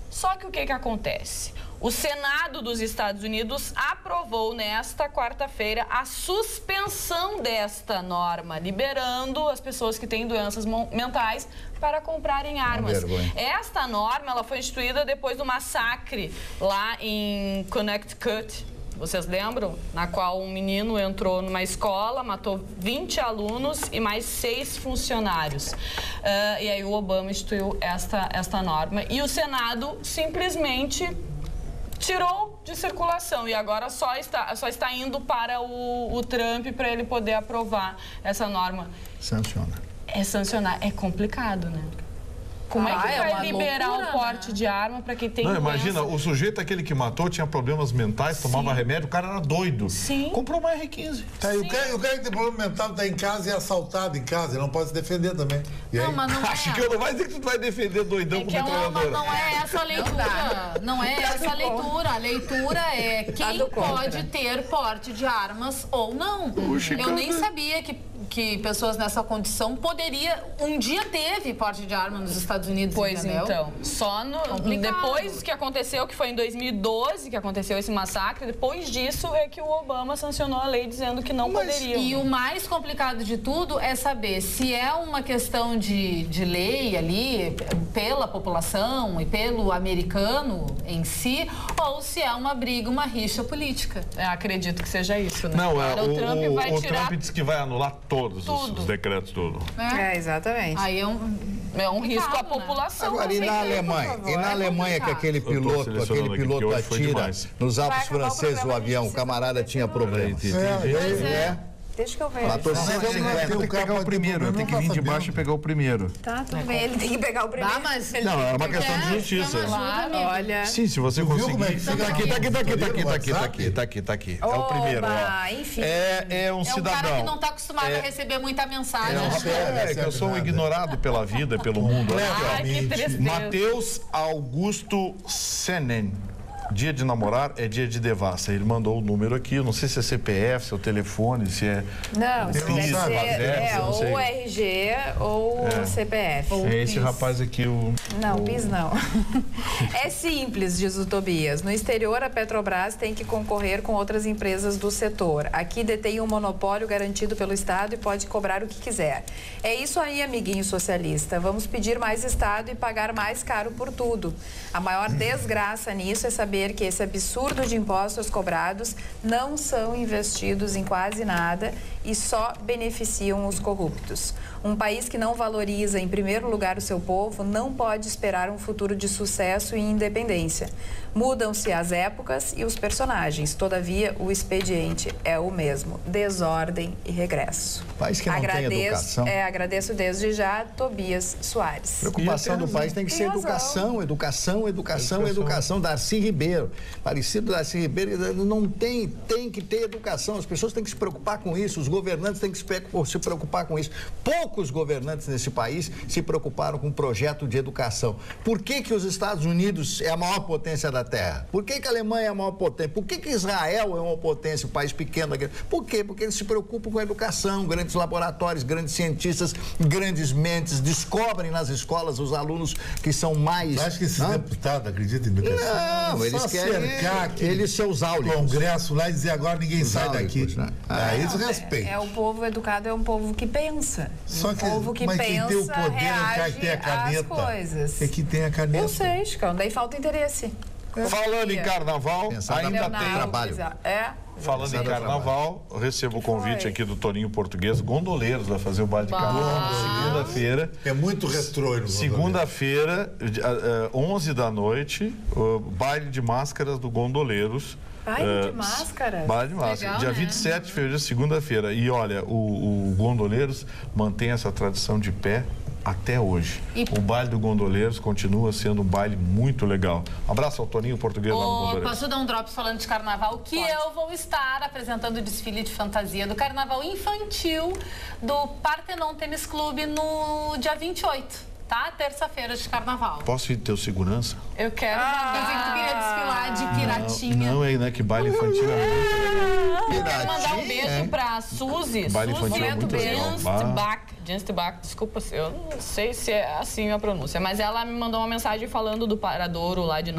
Só que o que acontece? O Senado dos Estados Unidos aprovou nesta quarta-feira a suspensão desta norma, liberando as pessoas que têm doenças mentais para comprarem armas. vergonha. Esta norma ela foi instituída depois do massacre lá em Connecticut. Vocês lembram? Na qual um menino entrou numa escola, matou 20 alunos e mais 6 funcionários. E aí o Obama instituiu esta norma. E o Senado simplesmente tirou de circulação e agora só está indo para o Trump para ele poder aprovar essa norma. Sanciona. É sancionar. É complicado, né? Como é que é vai uma liberar loucura, o porte de arma para quem tem Não, doença? imagina, o sujeito aquele que matou tinha problemas mentais, tomava remédio, o cara era doido. Sim. Comprou uma R15. Tá, e o cara que tem problema mental tá em casa e é assaltado em casa, ele não pode se defender também. E aí? Não, mas não Acho que é. eu não vai dizer que tu vai defender doidão como que é uma- metralhadora. Não é essa a leitura. Não é essa a leitura. A leitura é quem do contra. pode ter porte de armas ou não. Eu nem sabia que pessoas nessa condição poderia... Um dia teve porte de arma nos Estados Unidos, Pois entendeu? então, só Complicado. depois que aconteceu, que foi em 2012 que aconteceu esse massacre, depois disso é que o Obama sancionou a lei dizendo que não poderia. E o mais complicado de tudo é saber se é uma questão de lei ali, pela população e pelo americano em si, ou se é uma briga, uma rixa política. Acredito que seja isso, né? Não, Agora o Trump vai o tirar Trump disse que vai anular todos tudo. os decretos, tudo. Né? É, exatamente. Aí é um risco à né? população. Agora, com e na certeza. Alemanha? favor, E na é Alemanha que complicado. aquele Eu tô piloto selecionando aqui, porque hoje foi atira demais. nos Alpes Vai acabar o franceses o programa, avião, a o gente camarada precisa tinha problemas. Deixa que eu vejo. Matou Mas 150. tem Eu tenho que pegar o primeiro, eu tenho que vir de baixo e pegar o primeiro. Tá, tudo bem. Ele tem que pegar o primeiro. Dá, mas... Não, é uma questão de justiça. Claro, Olha. Sim, se você Tu viu como é conseguir. que fica Tá aqui, tá aqui, tá aqui, tá aqui, tá aqui, tá WhatsApp? aqui, tá aqui, tá aqui. É o primeiro, ó. Enfim. É um É um cidadão. cara que não está acostumado a receber muita mensagem. É que eu sou um ignorado pela vida e pelo mundo. Olha aqui, ó. Ai, que tristeza. Matheus Augusto Senen. Dia de namorar é dia de devassa. Ele mandou o número aqui, eu não sei se é CPF, se é o telefone, se é... Não, se deve Pisa, ser Vazessa, não sei. ou RG ou CPF. É esse rapaz aqui, Não, PIS não. É simples, diz o Tobias. No exterior, a Petrobras tem que concorrer com outras empresas do setor. Aqui detém um monopólio garantido pelo Estado e pode cobrar o que quiser. É isso aí, amiguinho socialista. Vamos pedir mais Estado e pagar mais caro por tudo. A maior desgraça nisso é saber que esse absurdo de impostos cobrados não são investidos em quase nada e só beneficiam os corruptos. Um país que não valoriza, em primeiro lugar, o seu povo, não pode esperar um futuro de sucesso e independência. Mudam-se as épocas e os personagens, todavia, o expediente é o mesmo: desordem e regresso. País que não tem educação. Agradeço desde já, Tobias Soares. A preocupação do país tem que ser razão. educação. Darcy Ribeiro, parecido Darcy Ribeiro, não tem que ter educação. As pessoas têm que se preocupar com isso, os governantes têm que se preocupar com isso. Poucos governantes nesse país se preocuparam com um projeto de educação. Por que os Estados Unidos é a maior potência da Terra? Por que a Alemanha é a maior potência? Por que Israel é uma potência, um país pequeno? Por quê? Porque eles se preocupam com a educação, grandes laboratórios, grandes cientistas, grandes mentes, descobrem nas escolas os alunos que são mais... Eu acho que esses deputados acreditam em educação. Não, eles querem eles seus áulicos. Congresso lá e dizer agora ninguém sai áulicos, daqui. né? Aí eles respeitam. É o povo educado, é um povo que pensa. Só que, um povo que mas pensa, quem tem o poder é o cara que tem a reage às caneta. coisas. É que tem a caneta. Eu sei, Chicão, daí falta interesse. Falando em carnaval, Pensar ainda na tem... trabalho. Falando em carnaval, eu recebo o convite aqui do Toninho Português. Gondoleiros vai fazer o baile de carnaval segunda-feira. É muito retrô no Segunda-feira, 11 da noite, o baile de máscaras do Gondoleiros. Baile de máscaras? Baile de máscaras. Legal, Dia né? 27 de fevereiro, segunda-feira. E olha, o Gondoleiros mantém essa tradição de pé até hoje. O baile do Gondoleiros continua sendo um baile muito legal. Um abraço ao Toninho Português lá no Gondoleiros. Posso dar um drops falando de carnaval? Que eu vou estar apresentando o desfile de fantasia do carnaval infantil do Partenon Tênis Clube no dia 28. Tá? Terça-feira de carnaval. Posso ir teu segurança? Eu quero. Pensei que tu queria desfilar de piratinha. Não, né? Que baile infantil é muito legal. Quero mandar um beijo pra Suzy. Baile infantil é muito legal. Dinstbach, desculpa, eu não sei se é assim a pronúncia, mas ela me mandou uma mensagem falando do paradouro lá de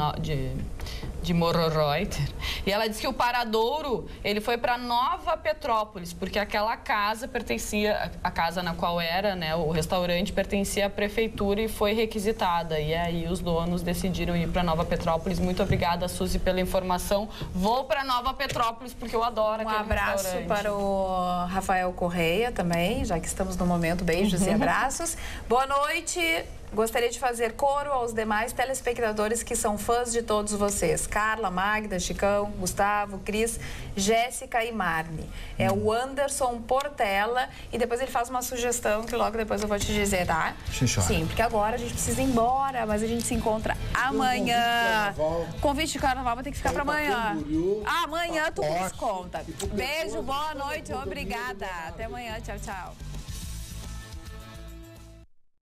Mororreuter. E ela disse que o paradouro, ele foi para Nova Petrópolis, porque aquela casa pertencia, a casa na qual era, né, o restaurante pertencia à prefeitura e foi requisitada. E aí os donos decidiram ir para Nova Petrópolis. Muito obrigada, Suzy, pela informação. Vou para Nova Petrópolis porque eu adoro aquele abraço restaurante. para o Rafael Correia também, já que estamos no momento beijos e abraços. Boa noite. Gostaria de fazer coro aos demais telespectadores que são fãs de todos vocês. Carla, Magda, Chicão, Gustavo, Cris, Jéssica e Marne. É o Anderson Portela e depois ele faz uma sugestão que logo depois eu vou te dizer, tá? Sim, porque agora a gente precisa ir embora, mas a gente se encontra amanhã. Convite de carnaval vai ter que ficar para amanhã. Amanhã tu nos conta. Beijo, boa noite, obrigada. Até amanhã, tchau, tchau.